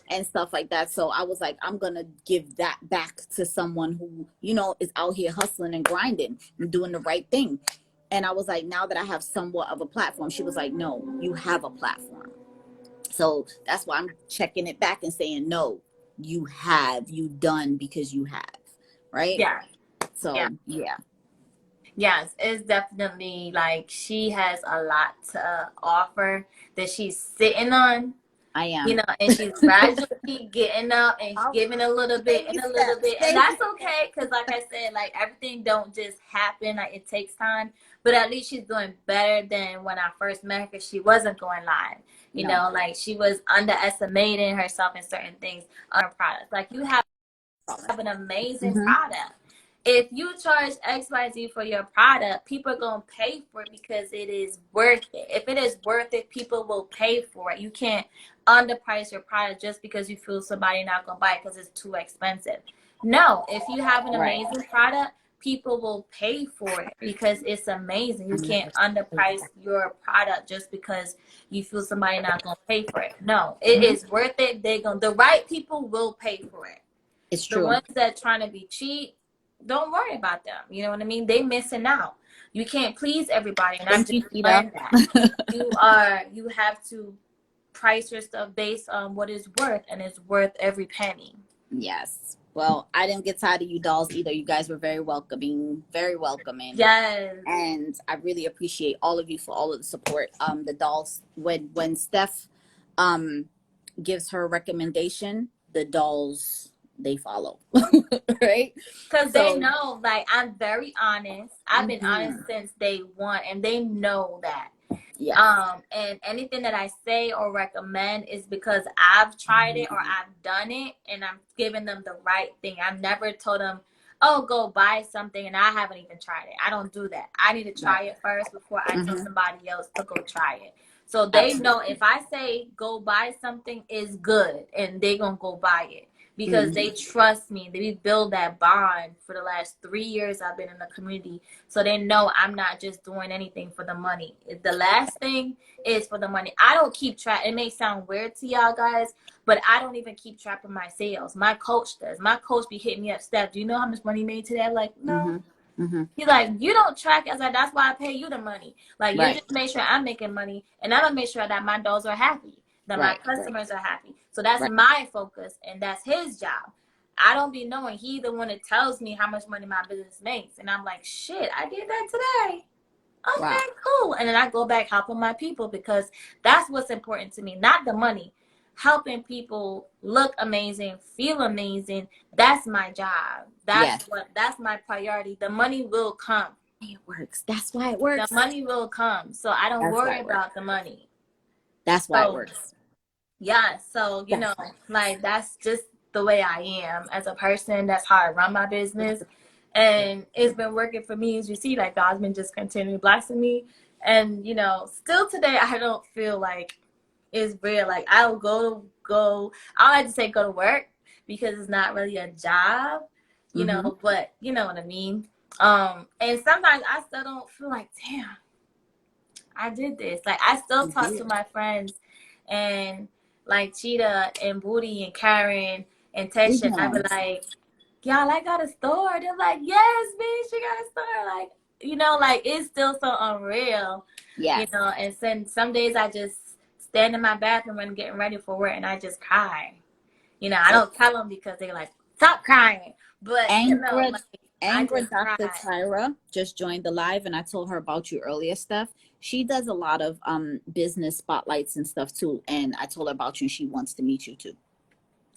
and stuff like that. So I was like, I'm gonna give that back to someone who, is out here hustling and grinding and doing the right thing. And I was like, now that I have somewhat of a platform, she was like, no, you have a platform. So that's why I'm checking it back and saying, no, you done, because you have, right? Yeah. So, yeah. Yes, it's definitely like she has a lot to offer that she's sitting on. I am. And she's gradually getting up and giving a little bit and a little bit. And that's okay, because like I said, like everything don't just happen. Like it takes time. But at least she's doing better than when I first met her, because she wasn't going live. Like she was underestimating herself in certain things on her product. Like you have an amazing product. If you charge XYZ for your product, people are going to pay for it because it is worth it. If it is worth it, people will pay for it. You can't underprice your product just because you feel somebody not going to buy it because it's too expensive. No, if you have an amazing product, people will pay for it because it's amazing. You can't underprice your product just because you feel somebody not going to pay for it. No, it is worth it. The right people will pay for it. It's true. The ones that trying to be cheap, don't worry about them. You know what I mean? They missing out. You can't please everybody, and I'm just learning that. You have to price your stuff based on what it's worth, and it's worth every penny. Yes. Well, I didn't get tired of you dolls either. You guys were very welcoming, very welcoming. Yes. And I really appreciate all of you for all of the support. The dolls, when Steph gives her recommendation, the dolls, they follow. Right? Because they know, like, I'm very honest. I've been honest since day one, and they know that. Yeah. And anything that I say or recommend is because I've tried it or I've done it, and I'm giving them the right thing. I've never told them, oh, go buy something, and I haven't even tried it. I don't do that. I need to try it first before I tell somebody else to go try it. So they know if I say go buy something, is good, and they're going to go buy it. Because they trust me. They build that bond for the last 3 years I've been in the community. So they know I'm not just doing anything for the money. The last thing is for the money. I don't keep track. It may sound weird to y'all guys, but I don't even keep track of my sales. My coach does. My coach be hitting me up, Steph, do you know how much money you made today? I'm like, no. He's like, you don't track. I was like, that's why I pay you the money. Like, you just make sure I'm making money, and I'm going to make sure that my dolls are happy, that my customers are happy. So that's my focus, and that's his job. I don't be knowing. He the one that tells me how much money my business makes. And I'm like, shit, I did that today. Okay, cool. And then I go back helping my people, because that's what's important to me, not the money. Helping people look amazing, feel amazing. That's my job. That's my priority. The money will come. It works. That's why it works. The money will come. So I don't worry about the money. That's why it works. Yeah. So, like, that's just the way I am as a person. That's how I run my business. And it's been working for me. As you see, like, God's been just continually blessing me. And, still today, I don't feel like it's real. Like, I don't like to say go to work, because it's not really a job. you Mm-hmm. know, but you know what I mean. And sometimes I still don't feel like, damn, I did this. Like I still talk to my friends and like Cheetah and Booty and Karen and Tesha. I be like, y'all, I got a store. They're like, yes, bitch, you got a store. Like, you know, like it's still so unreal. Yeah. You know, and some days I just stand in my bathroom and getting ready for work and I just cry. You know, I don't tell them because they're like, stop crying. But, you know, like, I just Dr. cry. Tyra just joined the live, and I told her about you earlier, Steph. She does a lot of business spotlights and stuff too, and I told her about you. She wants to meet you too.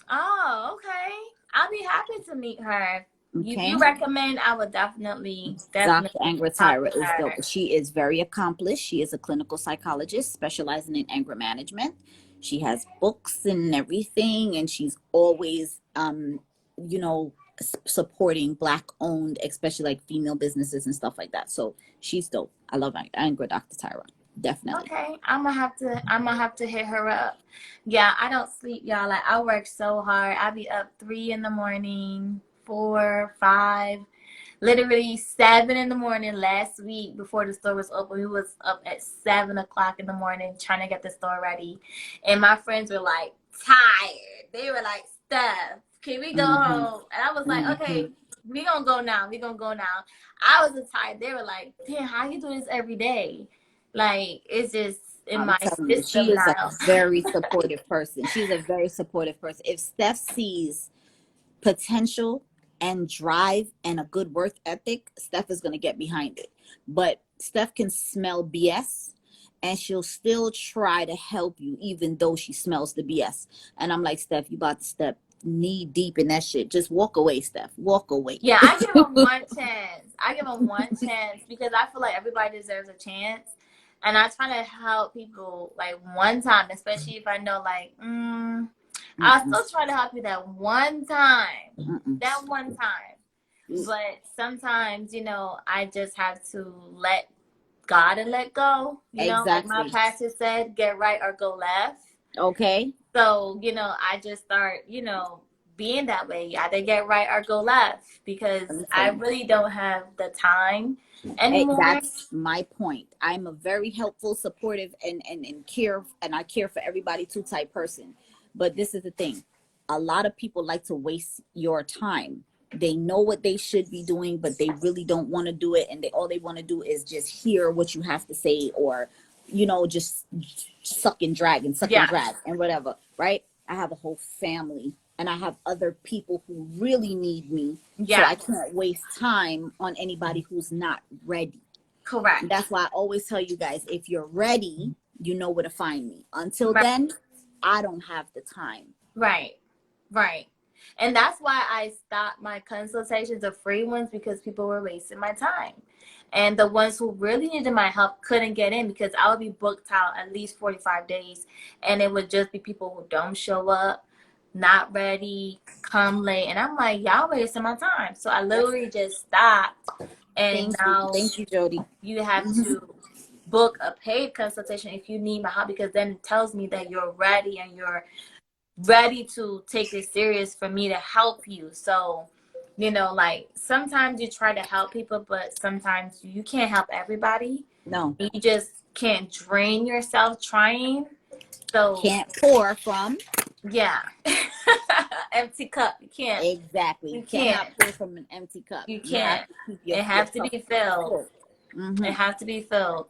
Oh, okay. I'll be happy to meet her. Okay. If you recommend, I would definitely Dr. Angra talk Tyra to is her. dope. She is very accomplished. She is a clinical psychologist specializing in anger management. She has books and everything, and she's always, you know, supporting Black owned, especially like female businesses and stuff like that. So she's dope. I love Angra, Dr. Tyra. Definitely. Okay, I'm gonna have to hit her up. Yeah, I don't sleep, y'all. Like I work so hard. I be up 3 in the morning, 4, 5, literally 7 in the morning. Last week before the store was open, we was up at 7 o'clock in the morning trying to get the store ready. And my friends were like tired. They were like, Steph, can we go home? And I was like, okay, we gonna go now. We gonna go now. I was tired. They were like, damn, how you do this every day? Like it's just in my system she is now. a very supportive person. She's a very supportive person. If Steph sees potential and drive and a good work ethic, Steph is going to get behind it. But Steph can smell BS and she'll still try to help you even though she smells the BS. And I'm like, Steph, you about to step knee deep in that shit. Just walk away, Steph. Walk away. Yeah, I give them one chance. I give them one chance because I feel like everybody deserves a chance. And I try to help people like one time, especially if I know like, I'll still try to help you that one time. That one time. But sometimes, you know, I just have to let God and let go. You know, like my pastor said, get right or go left. Okay. So, you know, I just start, you know, being that way. Either get right or go left because I really don't have the time anymore. That's my point. I'm a very helpful, supportive, and care, and I care for everybody too type person. But this is the thing. A lot of people like to waste your time. They know what they should be doing, but they really don't want to do it. And all they want to do is just hear what you have to say or, you know, just suck and drag and whatever. Right. I have a whole family and I have other people who really need me. So I can't waste time on anybody who's not ready. Correct. And that's why I always tell you guys, if you're ready, you know where to find me. Until then, I don't have the time. Right. And that's why I stopped my consultations of free ones because people were wasting my time. And the ones who really needed my help couldn't get in because I would be booked out at least 45 days. And it would just be people who don't show up, not ready, come late. And I'm like, y'all wasting my time. So I literally just stopped. And Thank you, Jody. You have to book a paid consultation if you need my help because then it tells me that you're ready and you're ready to take this serious for me to help you. So, you know, like sometimes you try to help people, but sometimes you can't help everybody. No. You just can't drain yourself trying. So can't pour from empty cup. You can't. Exactly. You cannot pour from an empty cup. You can't. It has to be filled. It has to be filled.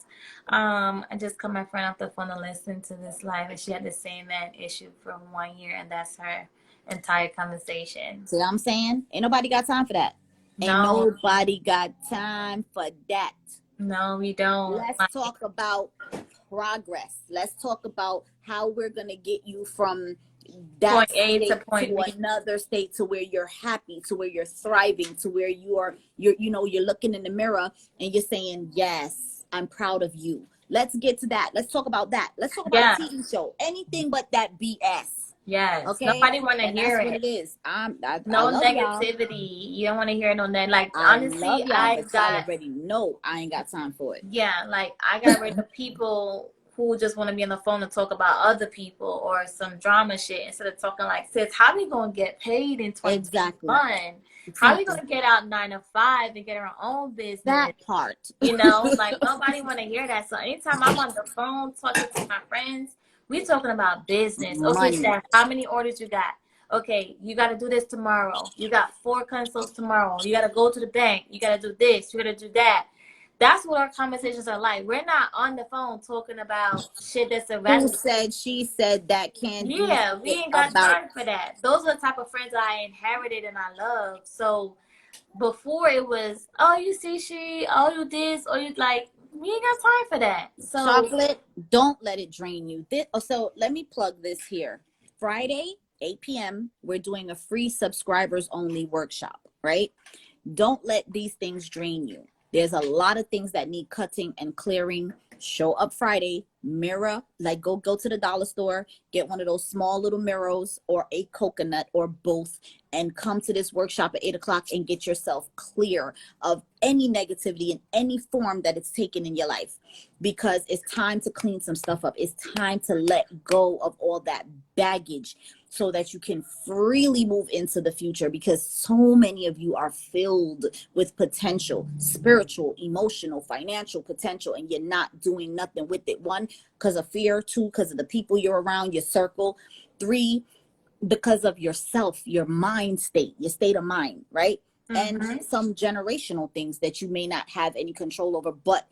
I just cut my friend off the phone to listen to this live, and she had the same man issue for 1 year, and that's her entire conversation. See what I'm saying? Ain't nobody got time for that. Ain't nobody got time for that. No, we don't. Let's talk about progress. Let's talk about how we're gonna get you from that point A to point B, another state to where you're happy, to where you're thriving, to where you're looking in the mirror and you're saying, yes, I'm proud of you. Let's get to that. Let's talk about that. Let's talk about a TV show. Anything but that BS. Yes. Okay. Nobody want to hear that's it. What it is. No negativity. You don't want to hear no negative. Like honestly, I already know I ain't got time for it. Yeah, like I got rid of people who just want to be on the phone and talk about other people or some drama shit instead of talking like, sis, how we gonna get paid in 2021? Exactly. How we gonna get out 9 to 5 and get our own business? That part. You know, like nobody want to hear that. So anytime I'm on the phone talking to my friends, we talking about business. Okay, Money. Steph, how many orders you got? Okay, you got to do this tomorrow. You got 4 consults tomorrow. You got to go to the bank. You got to do this. You got to do that. That's what our conversations are like. We're not on the phone talking about shit that's irrelevant. Who said, she said, that can't do Yeah, we ain't got about time for that. Those are the type of friends I inherited and I love. So before it was, oh, you see, oh, you this, or you like, we ain't got time for that. So chocolate, don't let it drain you. So let me plug this here. Friday, 8 p.m., we're doing a free subscribers only workshop, right? Don't let these things drain you. There's a lot of things that need cutting and clearing. Show up Friday, mirror, like go to the dollar store, get one of those small little mirrors or a coconut or both, and come to this workshop at 8 o'clock and get yourself clear of any negativity in any form that it's taken in your life, because it's time to clean some stuff up. It's time to let go of all that baggage so that you can freely move into the future, because so many of you are filled with potential, spiritual, emotional, financial potential, and you're not doing nothing with it. 1, because of fear. 2, because of the people you're around, your circle. 3, because of yourself, your mind state, your state of mind, right? And some generational things that you may not have any control over, but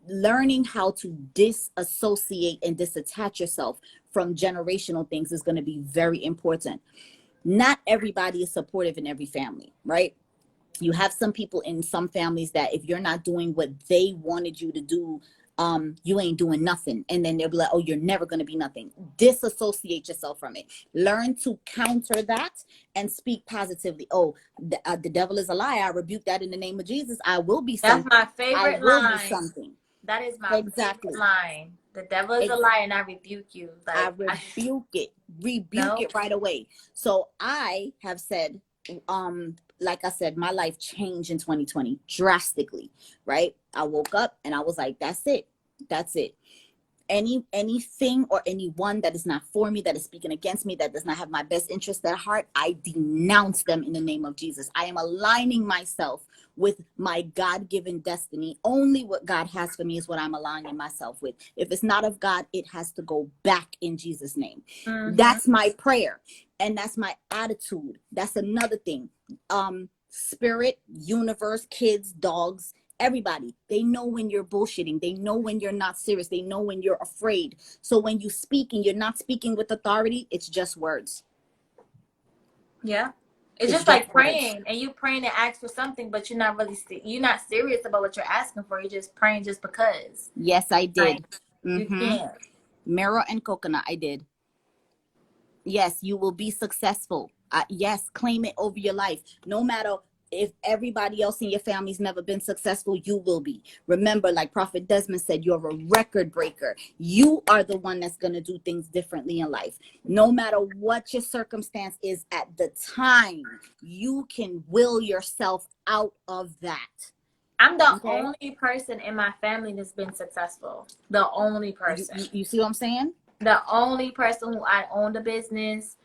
learning how to disassociate and disattach yourself from generational things is going to be very important. Not everybody is supportive in every family, right? You have some people in some families that if you're not doing what they wanted you to do, you ain't doing nothing. And then they'll be like, oh, you're never going to be nothing. Disassociate yourself from it. Learn to counter that and speak positively. Oh, the devil is a lie. I rebuke that in the name of Jesus. I will be something. That's my favorite line. I will be something. That is my favorite line. The devil is a lie and I rebuke you. Like, I rebuke it. Rebuke it right away. So I have said, like I said, my life changed in 2020 drastically, right? I woke up and I was like, that's it. That's it. Anything or anyone that is not for me, that is speaking against me, that does not have my best interest at heart, I denounce them in the name of Jesus. I am aligning myself with my God-given destiny. Only what God has for me is what I'm aligning myself with. If it's not of God, it has to go back in Jesus' name. That's my prayer. And that's my attitude. That's another thing. Spirit, universe, kids, dogs, everybody, they know when you're bullshitting. They know when you're not serious. They know when you're afraid. So when you speak and you're not speaking with authority, it's just words. Yeah. It's just like praying, and you praying to ask for something, but you're not really, you're not serious about what you're asking for. You're just praying just because. Yes, I did. You can't. Mirror and coconut, I did. Yes, you will be successful. Yes, claim it over your life. No matter if everybody else in your family's never been successful, you will be. Remember, like Prophet Desmond said, you're a record breaker. You are the one that's going to do things differently in life. No matter what your circumstance is at the time, you can will yourself out of that. I'm the only person in my family that's been successful. The only person. You see what I'm saying? The only person who I owned a business,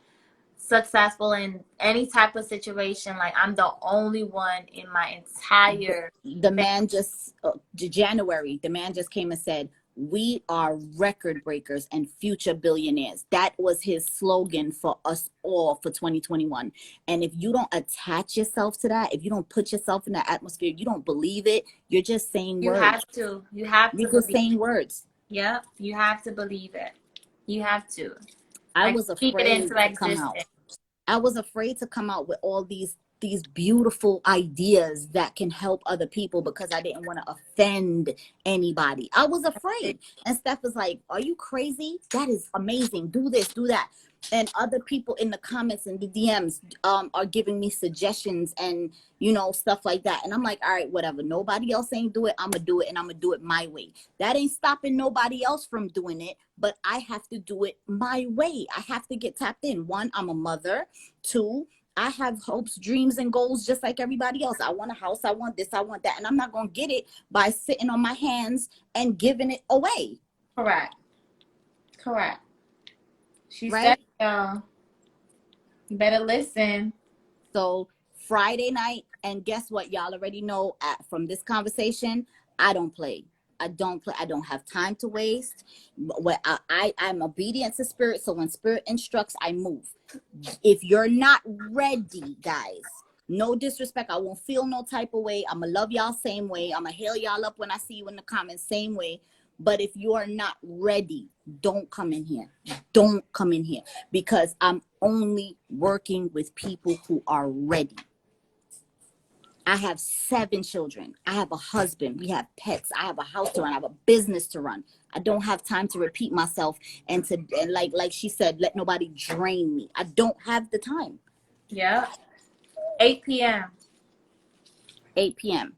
successful in any type of situation. Like, I'm the only one in my entire the man just January, the man just came and said, we are record breakers and future billionaires. That was his slogan for us all for 2021. And if you don't attach yourself to that, if you don't put yourself in that atmosphere, you don't believe it, you're just saying words. You have to you're just saying words. Yeah, you have to believe it. You have to. I was afraid to come out. I was afraid to come out with all these beautiful ideas that can help other people because I didn't want to offend anybody. I was afraid. And Steph was like, are you crazy? That is amazing. Do this, do that. And other people in the comments and the DMs are giving me suggestions and, you know, stuff like that. And I'm like, all right, whatever. Nobody else ain't do it. I'm going to do it, and I'm going to do it my way. That ain't stopping nobody else from doing it, but I have to do it my way. I have to get tapped in. 1, I'm a mother. 2, I have hopes, dreams, and goals just like everybody else. I want a house. I want this. I want that. And I'm not going to get it by sitting on my hands and giving it away. Correct. Correct. She right? said, y'all, you better listen. So Friday night, and guess what? Y'all already know from this conversation, I don't play. I don't play. I don't have time to waste. What I'm obedient to spirit. So when spirit instructs, I move. If you're not ready, guys, no disrespect. I won't feel no type of way. I'm gonna love y'all same way. I'm gonna hail y'all up when I see you in the comments same way. But if you are not ready, don't come in here. Don't come in here, because I'm only working with people who are ready. I have 7 children. I have a husband. We have pets. I have a house to run. I have a business to run. I don't have time to repeat myself and like she said, let nobody drain me. I don't have the time. Yeah. 8 p.m. 8 p.m.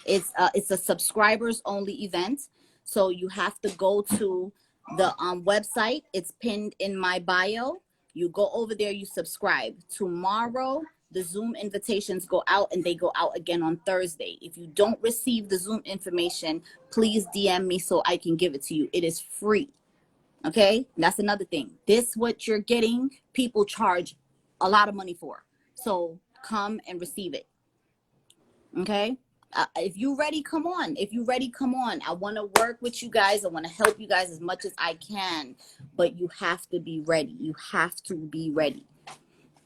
It's a subscribers only event. So you have to go to the website. It's pinned in my bio. You go over there, you subscribe. Tomorrow, the Zoom invitations go out, and they go out again on Thursday. If you don't receive the Zoom information, please DM me so I can give it to you. It is free. Okay? That's another thing. This, what you're getting, people charge a lot of money for. So come and receive it. Okay? If you ready, come on. If you ready, come on. I want to work with you guys. I want to help you guys as much as I can, but you have to be ready. You have to be ready.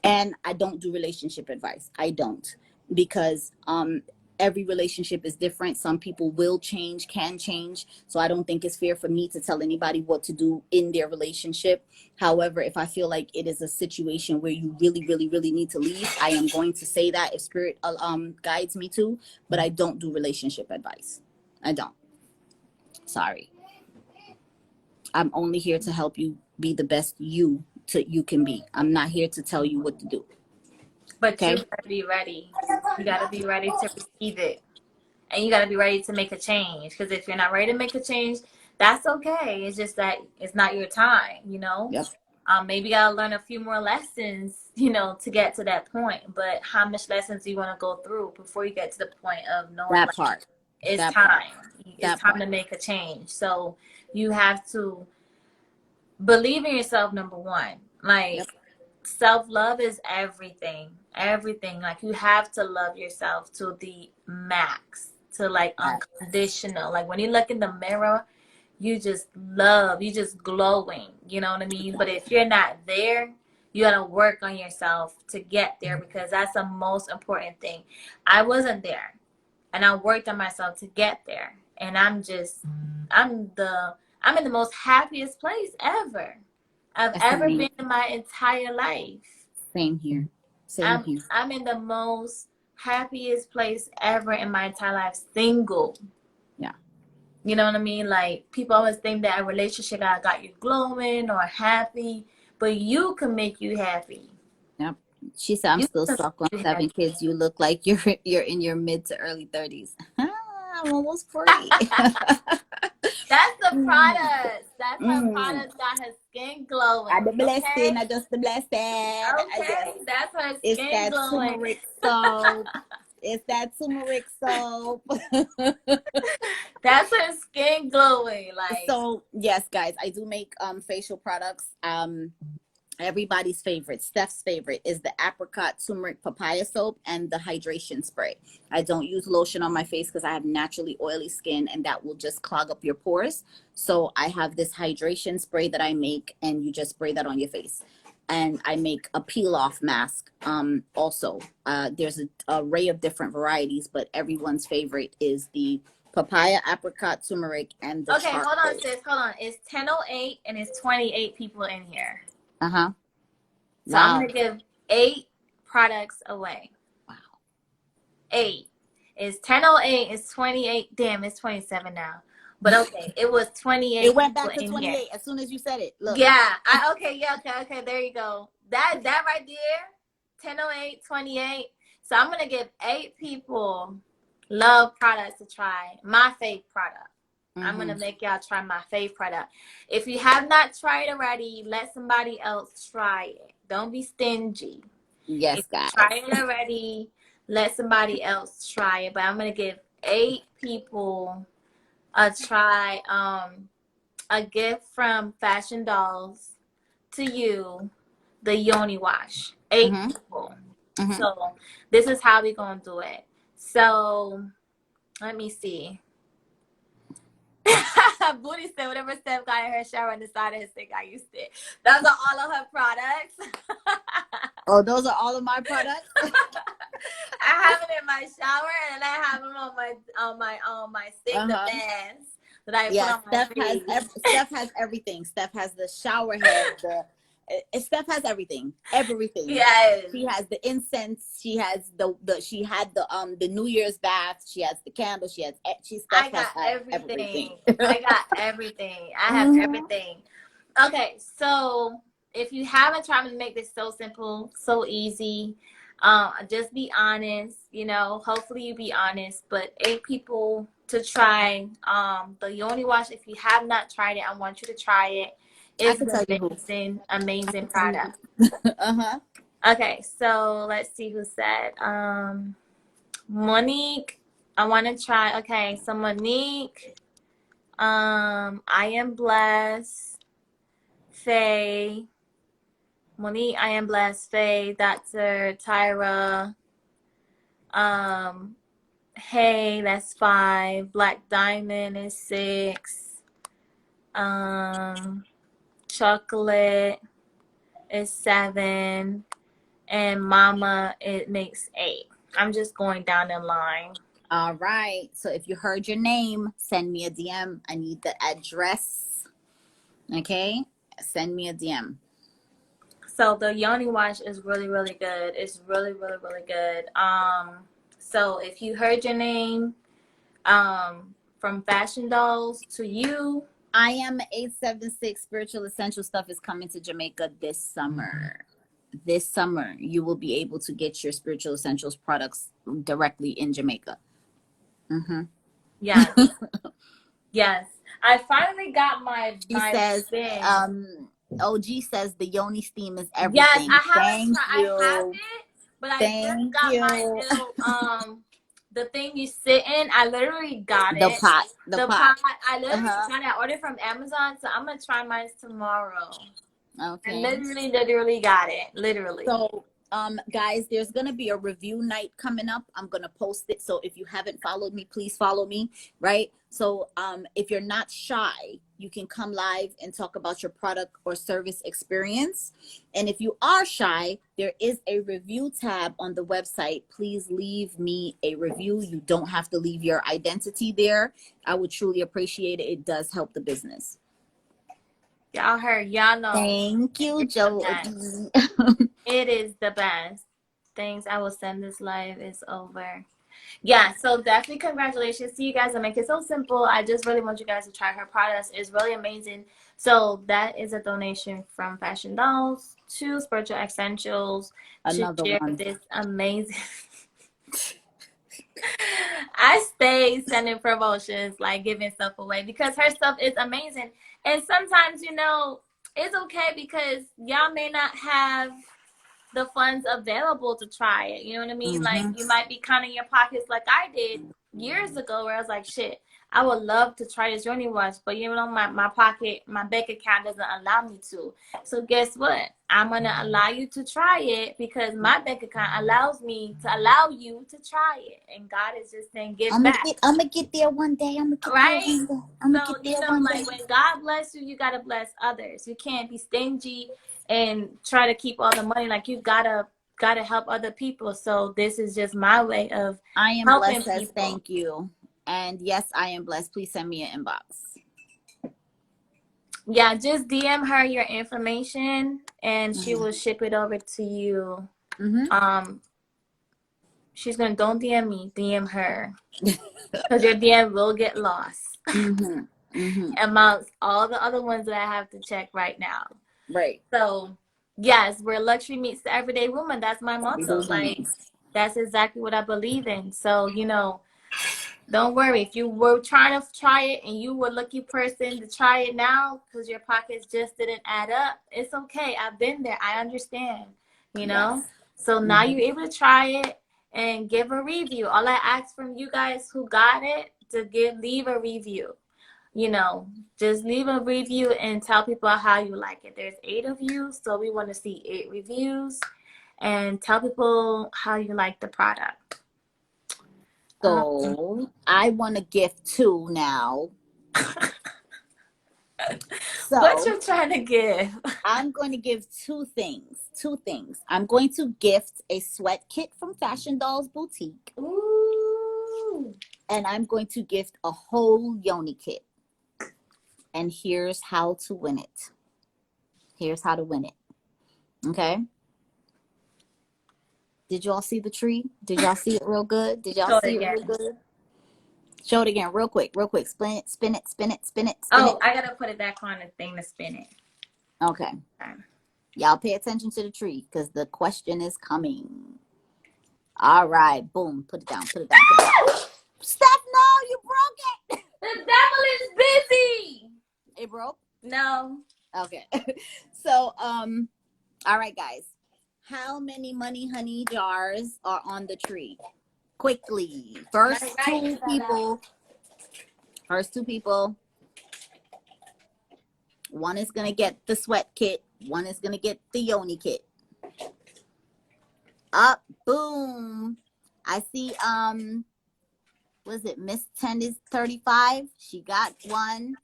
And I don't do relationship advice. I don't, because every relationship is different. Some people will change, can change. So I don't think it's fair for me to tell anybody what to do in their relationship. However, if I feel like it is a situation where you really, really, really need to leave, I am going to say that if spirit guides me to, but I don't do relationship advice. I don't. Sorry. I'm only here to help you be the best you can be. I'm not here to tell you what to do. But Okay? you gotta be ready. You gotta be ready to receive it. And you gotta be ready to make a change. Because if you're not ready to make a change, that's okay. It's just that it's not your time, you know? Yep. Maybe you gotta learn a few more lessons, you know, to get to that point. But how much lessons do you want to go through before you get to the point of knowing That like, part. it's That time. part. It's That time part. to make a change. So you have to believe in yourself, number one. Like, Yep. self-love is everything. Everything. Like, you have to love yourself to the max, to like unconditional. Like, when you look in the mirror, you just love, you just glowing, you know what I mean? But if you're not there, you gotta work on yourself to get there, because that's the most important thing. I wasn't there, and I worked on myself to get there, and I'm in the most happiest place ever I've That's ever amazing. been in my entire life. Same here. Same here. I'm in the most happiest place ever in my entire life, single. Yeah. You know what I mean? Like, people always think that a relationship got you glowing or happy, but you can make you happy. Yep. She said, I'm You still can stuck on make you 7 happy. kids. You look like you're in your mid to early 30s. I'm almost 40. That's the Mm. products. That's her Mm. products got her skin glowing. I the blessing. Okay? I just the blessing. I Okay. just, That's her it's skin that glowing. turmeric soap. It's that turmeric soap. That's her skin glowing. Like, So yes, guys, I do make facial products. Everybody's favorite, Steph's favorite, is the apricot turmeric papaya soap and the hydration spray. I don't use lotion on my face because I have naturally oily skin, and that will just clog up your pores. So I have this hydration spray that I make, and you just spray that on your face. And I make a peel off mask. Also, there's an array of different varieties, but everyone's favorite is the papaya, apricot, turmeric, and the okay, hold charcoal. on, sis. Hold on. It's 10:08 and it's 28 people in here. Uh-huh. So I'm Wow. going to give 8 products away. Wow. 8. It's 10:08. It's 28. Damn, it's 27 now. But okay, it was 28 It went people back to in 28 here. as soon as you said it. Look. Yeah. Okay, there you go. That right there, 10:08, 28. So I'm going to give 8 people love products to try. My fave product. I'm going to make y'all try my fave product. If you have not tried already, let somebody else try it. Don't be stingy. Yes, If you guys. try it already, let somebody else try it. But I'm going to give 8 people a try. a gift from Fashion Dolls to you, the Yoni wash. 8 Mm-hmm. people. Mm-hmm. So this is how we gonna do it. So let me see. Booty said whatever Steph got in her shower on the side of his sink, I used it. Those are all of her products. Oh, those are all of my products. I have it in my shower, and I have them on my sink, the bands that I put on my face. Steph has everything. Steph has the shower head. Steph has everything. Everything. Yes. She has the incense. She has she had the New Year's bath. She has the candle. I got everything. I got everything. I have Mm-hmm. everything. Okay, so if you haven't tried to make this so simple, so easy, just be honest. You know, hopefully you be honest. But 8 people to try the Yoni wash. If you have not tried it, I want you to try it. It's an amazing product. Okay, so let's see who said. Monique, I want to try. Okay, so Monique, I am blessed. Faye, Monique, I am blessed. Faye, Dr. Tyra, hey, that's 5. Black Diamond is 6. Chocolate is 7. And Mama, it makes 8. I'm just going down the line. All right. So if you heard your name, send me a DM. I need the address. Okay. Send me a DM. So the Yoni wash is really, really good. It's really, really, really good. So if you heard your name, from Fashion Dolls to you, I am 876 Spiritual Essential Stuff is coming to Jamaica this summer. This summer, you will be able to get your Spiritual Essentials products directly in Jamaica. Mm-hmm. Yes. Yes. I finally got my spin. OG says the Yoni steam is everything. Yes, I haven't tried. I have it, but I just got my little the thing you sit in. I literally got the it. Pot. The pot. I literally got it. I ordered from Amazon, so I'm gonna try mine tomorrow. Okay. I literally got it. Literally. So guys, there's gonna be a review night coming up. I'm gonna post it, so if you haven't followed me, please follow me, right? So if you're not shy, you can come live and talk about your product or service experience. And if you are shy, there is a review tab on the website. Please leave me a review. You don't have to leave your identity there. I would truly appreciate it. It does help the business. Y'all heard. Y'all know. Thank you, Joe. It is the best. Thanks. I will send this live. It's over. Yeah, so definitely congratulations to you guys on making it so simple. I just really want you guys to try her products. It's really amazing. So that is a donation from Fashion Dolls to Spiritual Essentials. Another one. This amazing. I stay sending promotions, like giving stuff away, because her stuff is amazing. And sometimes, you know, it's okay because y'all may not have the funds available to try it. You know what I mean? Like, you might be kind of in your pockets like I did years ago, where I was like, shit, I would love to try this Yoni wash, but you know, my pocket, my bank account doesn't allow me to. So guess what? I'm going to allow you to try it because my bank account allows me to allow you to try it. And God is just saying, give back. I'm going to get there one day. I'm going to get there one day. So, you know, like when God bless you, you got to bless others. You can't be stingy and try to keep all the money. Like, you gotta help other people. So this is just my way of I am helping blessed. people. Thank you. And yes, I am blessed. Please send me an inbox. Yeah, just DM her your information and she will ship it over to you. She's gonna, don't DM me, DM her, because your DM will get lost amongst all the other ones that I have to check right now. Right. So yes, where luxury meets the everyday woman. That's my motto. Like, that's exactly what I believe in. So, you know, don't worry. If you were trying to try it and you were a lucky person to try it now because your pockets just didn't add up, it's okay. I've been there. I understand, you know? Yes. So now you're able to try it and give a review. All I ask from you guys who got it to leave a review. just leave a review and tell people how you like it. There's 8 of you, so we want to see 8 reviews, and tell people how you like the product. So I want to gift 2 now. So what you trying to give? I'm going to give 2 things. 2 things. I'm going to gift a sweat kit from Fashion Dolls Boutique. Ooh. And I'm going to gift a whole Yoni kit. And here's how to win it. Here's how to win it. Okay? Did y'all see the tree? Did y'all see it real good? Did y'all see it real good? Show it again real quick, real quick. Spin it, spin it, spin it, spin it, spin it. Oh, I gotta put it back on the thing to spin it. Okay. Y'all pay attention to the tree because the question is coming. All right. Boom. Put it down. Put it down. Put it down. Steph, no, you broke it. The devil is busy. It broke? No. Okay. So, all right, guys. How many money honey jars are on the tree? Quickly. First two people. One is going to get the sweat kit. One is going to get the Yoni kit. Up. Boom. I see, was it Miss 10 is 35? She got one.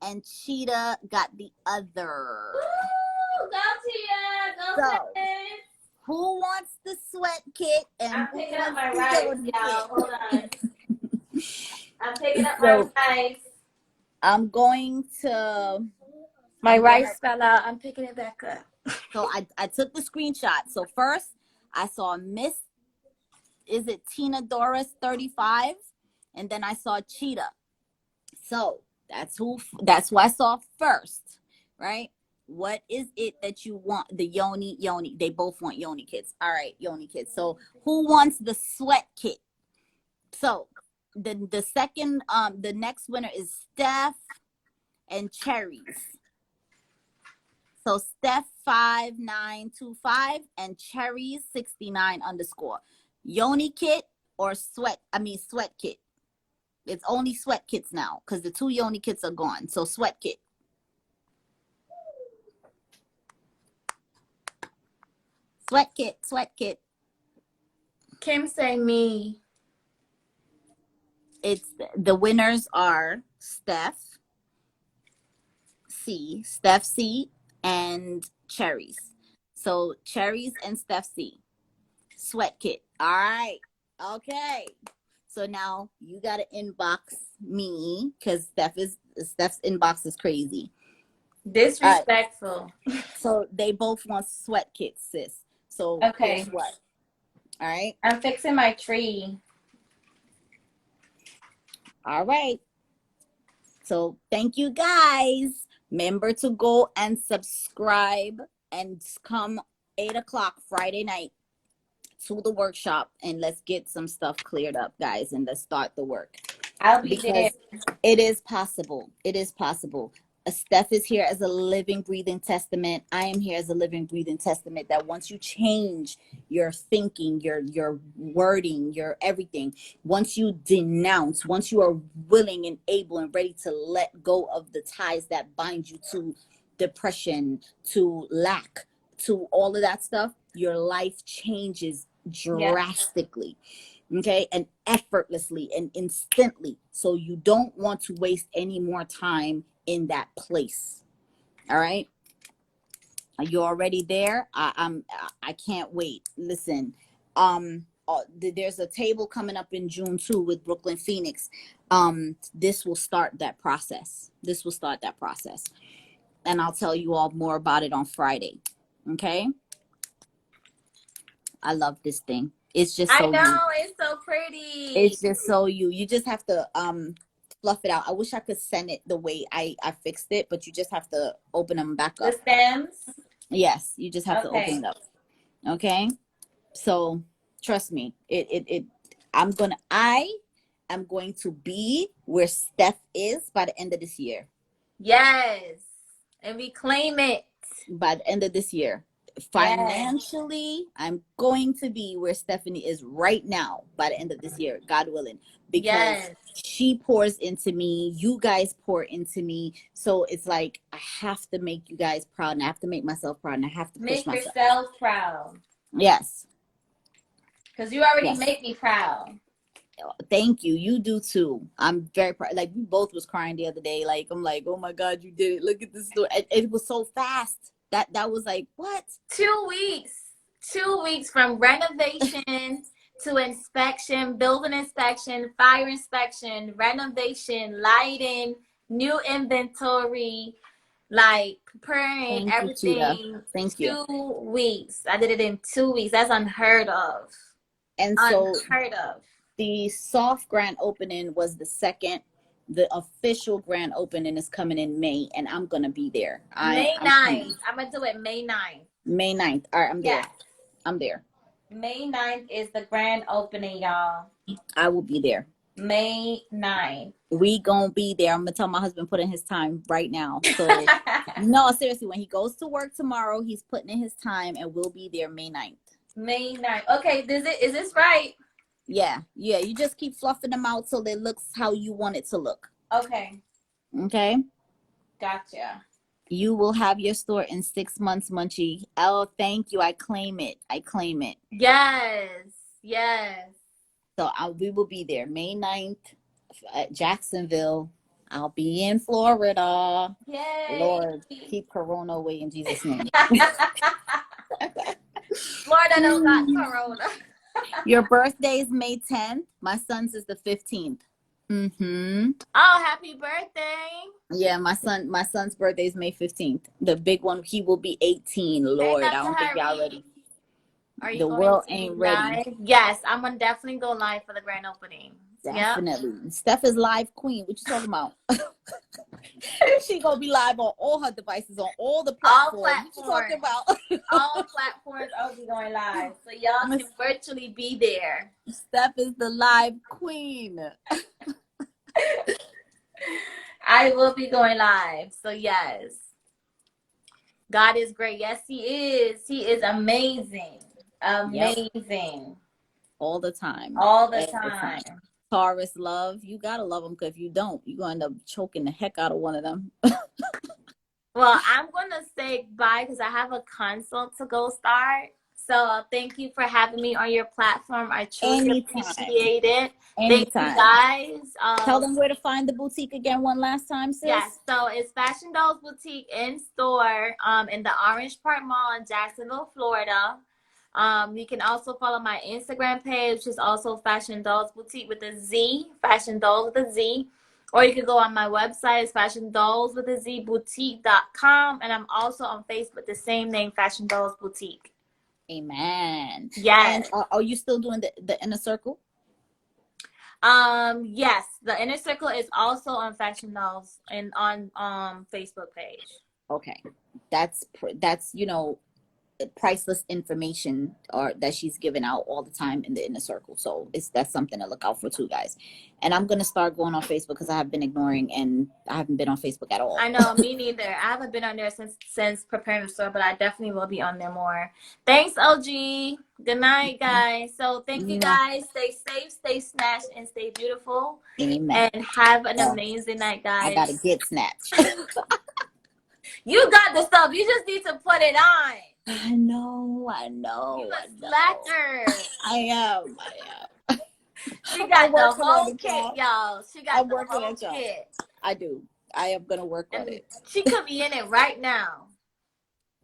And Cheetah got the other. Woo! Go Cheetah! Go Cheetah! Who wants the sweat kit? And I'm picking up my rice, y'all. Hold on. I'm picking up So, my rice. I'm going to... My rice fell out. I'm picking it back up. So I took the screenshot. So first, I saw Miss, is it Tina Doris 35? And then I saw Cheetah. So that's who I saw first, right? What is it that you want? The Yoni. They both want Yoni kits. All right, Yoni kits. So who wants the sweat kit? So the second, the next winner is Steph and Cherries. So Steph 5925 and Cherries 69 _. Yoni kit or sweat kit. It's only sweat kits now because the 2 Yoni kits are gone. So sweat kit. Sweat kit. Kim say me. It's the winners are Steph C, and Cherries. So Cherries and Steph C. Sweat kit. All right. Okay. So now you gotta inbox me because Steph's inbox is crazy. Disrespectful. So they both want sweat kits, sis. So okay. Here's what. All right. I'm fixing my tree. All right. So thank you guys. Remember to go and subscribe and come 8 o'clock Friday night to the workshop, and let's get some stuff cleared up, guys, and let's start the work. I'll be there. It is possible. It is possible. Steph is here as a living, breathing testament. I am here as a living, breathing testament that once you change your thinking, your wording, your everything, once you denounce, once you are willing and able and ready to let go of the ties that bind you to depression, to lack, to all of that stuff, your life changes drastically. Okay, and effortlessly and instantly. So you don't want to waste any more time in that place. All right, are you already there? I can't wait. Listen, there's a table coming up in June too with Brooklyn Phoenix. This will start that process. And I'll tell you all more about it on Friday. Okay, I love this thing. It's just so I know it's so pretty. It's just so you just have to fluff it out. I wish I could send it the way I fixed it, but you just have to open them back up. The stems? Yes, you just have to open it up. Okay? So trust me, I am going to be where Steph is by the end of this year. Yes. And we claim it. By the end of this year. Yes. Financially, I'm going to be where Stephanie is right now by the end of this year, God willing, because Yes. she pours into me, you guys pour into me. So it's like I have to make you guys proud, and I have to make myself proud, and I have to push Make myself. yourself proud. Yes. Because you already Yes. make me proud. Thank you. You do too. I'm very proud. Like we both was crying the other day. Like I'm like, oh my God, you did it. Look at this story. It was so fast. That was like what? 2 weeks. 2 weeks from renovation to inspection, building inspection, fire inspection, renovation, lighting, new inventory, like preparing Thank you, Cheetah. everything. Thank you. 2 weeks. I did it in 2 weeks. That's unheard of. And so Unheard of. the soft grand opening was the second. The official grand opening is coming in May, and I'm gonna be there. May I'm 9th. coming. I'm going to do it May 9th. May 9th. All right, I'm there. Yes. I'm there. May 9th is the grand opening, y'all. I will be there. May 9th. We gonna be there. I'm gonna tell my husband put in his time right now. So no, seriously, when he goes to work tomorrow, he's putting in his time, and we'll be there May 9th. May 9th. Okay, is this right? Yeah. You just keep fluffing them out so it looks how you want it to look. Okay. Okay. Gotcha. You will have your store in 6 months, Munchie. Oh, thank you. I claim it. Yes. Yes. So we will be there May 9th at Jacksonville. I'll be in Florida. Yay. Lord, keep Corona away in Jesus' name. Florida don't got Corona. Your birthday is May 10th. My son's is the 15th. Mm-hmm. Oh, happy birthday. Yeah, my son's birthday is May 15th. The big one, he will be 18. Lord, I don't think y'all ready. Are you The going world to ain't live? ready. Yes, I'm gonna definitely go live for the grand opening. Definitely. Yep. Steph is live queen. What you talking about? She gonna be live on all her devices, on all the platforms. All platforms. What you talking about? All platforms I'll be going live. So y'all can virtually be there. Steph is the live queen. I will be going live. So yes. God is great. Yes, he is. He is amazing. Amazing. Yep. All the time. All the time. Taurus love. You gotta love them, because if you don't, you're gonna end up choking the heck out of one of them. Well, I'm gonna say bye because I have a consult to go start. So thank you for having me on your platform. I truly appreciate it. Anytime. Thank you guys. Tell them where to find the boutique again one last time, sis. Yes, so it's Fashion Dolls Boutique in store in the Orange Park Mall in Jacksonville, Florida. You can also follow my Instagram page, which is also Fashion Dolls Boutique with a Z, Fashion Dolls with a Z. Or you can go on my website, it's Fashion Dolls with a Z boutique.com. And I'm also on Facebook, the same name, Fashion Dolls Boutique. Amen. Yes. And are you still doing the inner circle? Yes, the inner circle is also on Fashion Dolls and on Facebook page. Okay, that's priceless information that she's giving out all the time in the inner circle. So that's something to look out for too, guys. And I'm gonna start going on Facebook because I have been ignoring, and I haven't been on Facebook at all. I know, me neither. I haven't been on there since preparing the store, but I definitely will be on there more. Thanks, OG. Good night, guys. So thank you guys. Stay safe, stay snatched, and stay beautiful. Amen. And have an amazing night, guys. I gotta get snatched. You got the stuff. You just need to put it on. I know. You a slacker. I am. She got the whole kit, y'all. She got the whole kit. I do. I am gonna work on it. She could be in it right now.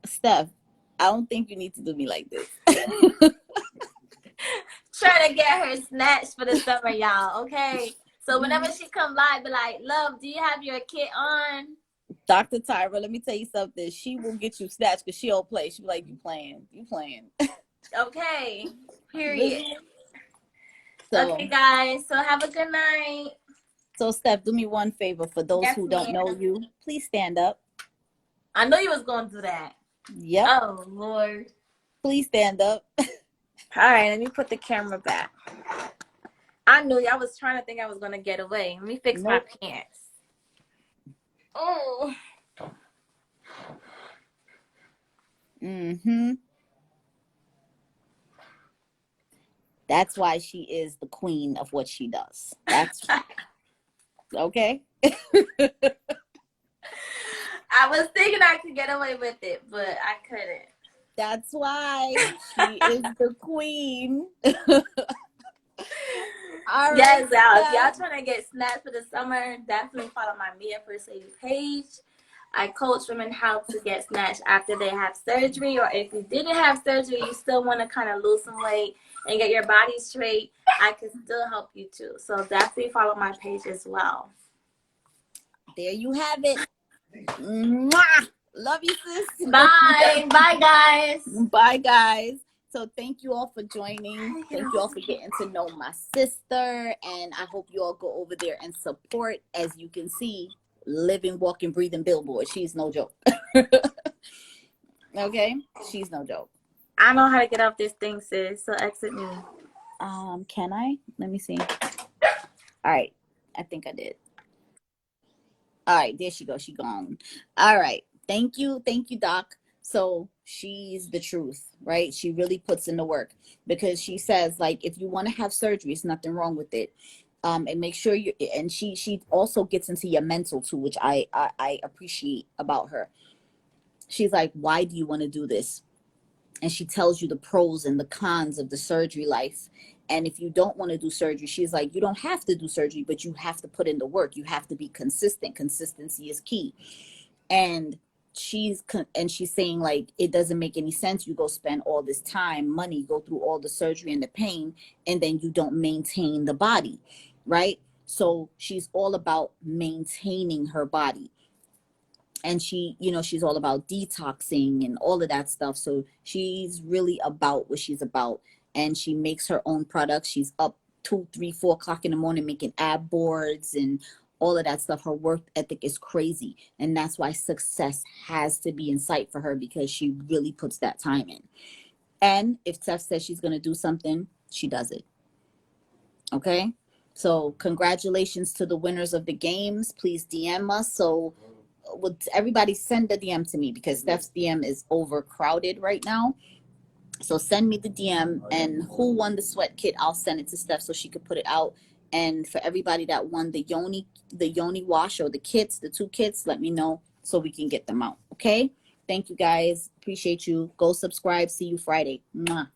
Steph, I don't think you need to do me like this. Trying to get her snatched for the summer, y'all. Okay. So whenever she come live, be like, love, do you have your kit on? Dr. Tyra, let me tell you something. She will get you snatched because she don't play. She be like, you playing. Okay. Period. So, okay, guys. So have a good night. So, Steph, do me one favor. For those who don't know you, please stand up. I know you was going to do that. Yep. Oh, Lord. Please stand up. All right. Let me put the camera back. I knew I was trying to think I was going to get away. Let me fix my pants. Oh. Mm-hmm. That's why she is the queen of what she does. That's okay. I was thinking I could get away with it, but I couldn't. That's why she is the queen. All Yes, right, y'all. If Steph. y'all trying to get snatched for the summer, definitely follow my Mia First Lady page. I coach women how to get snatched after they have surgery, or if you didn't have surgery, you still want to kind of lose some weight and get your body straight, I can still help you too. So definitely follow my page as well. There you have it. Mwah! Love you, sis. Bye. Bye, guys. Bye, guys. So thank you all for joining. Thank you all for getting to know my sister. And I hope you all go over there and support. As you can see, living, walking, breathing billboard. She's no joke. Okay? She's no joke. I know how to get off this thing, sis. So exit me. Can I? Let me see. All right. I think I did. All right, there she goes. She gone. All right. Thank you, Doc. So she's the truth, right? She really puts in the work, because she says, like, if you want to have surgery, it's nothing wrong with it. And make sure you, and she also gets into your mental too, which I appreciate about her. She's like, why do you want to do this? And she tells you the pros and the cons of the surgery life. And if you don't want to do surgery, she's like, you don't have to do surgery, but you have to put in the work. You have to be consistent. Consistency is key. And she's saying, like, it doesn't make any sense. You go spend all this time, money, go through all the surgery and the pain, and then you don't maintain the body, right? So she's all about maintaining her body. And she, she's all about detoxing and all of that stuff. So she's really about what she's about. And she makes her own products. She's up 2, 3, 4 o'clock in the morning making ab boards and all of that stuff. Her work ethic is crazy. And that's why success has to be in sight for her, because she really puts that time in. And if Steph says she's going to do something, she does it. Okay? So congratulations to the winners of the games. Please DM us. So would everybody send the DM to me, because Steph's DM is overcrowded right now. So send me the DM, and who won the sweat kit, I'll send it to Steph so she could put it out. And for everybody that won the Yoni wash, or the kits, the 2 kits, let me know so we can get them out. Okay? Thank you guys. Appreciate you. Go subscribe. See you Friday. Mwah.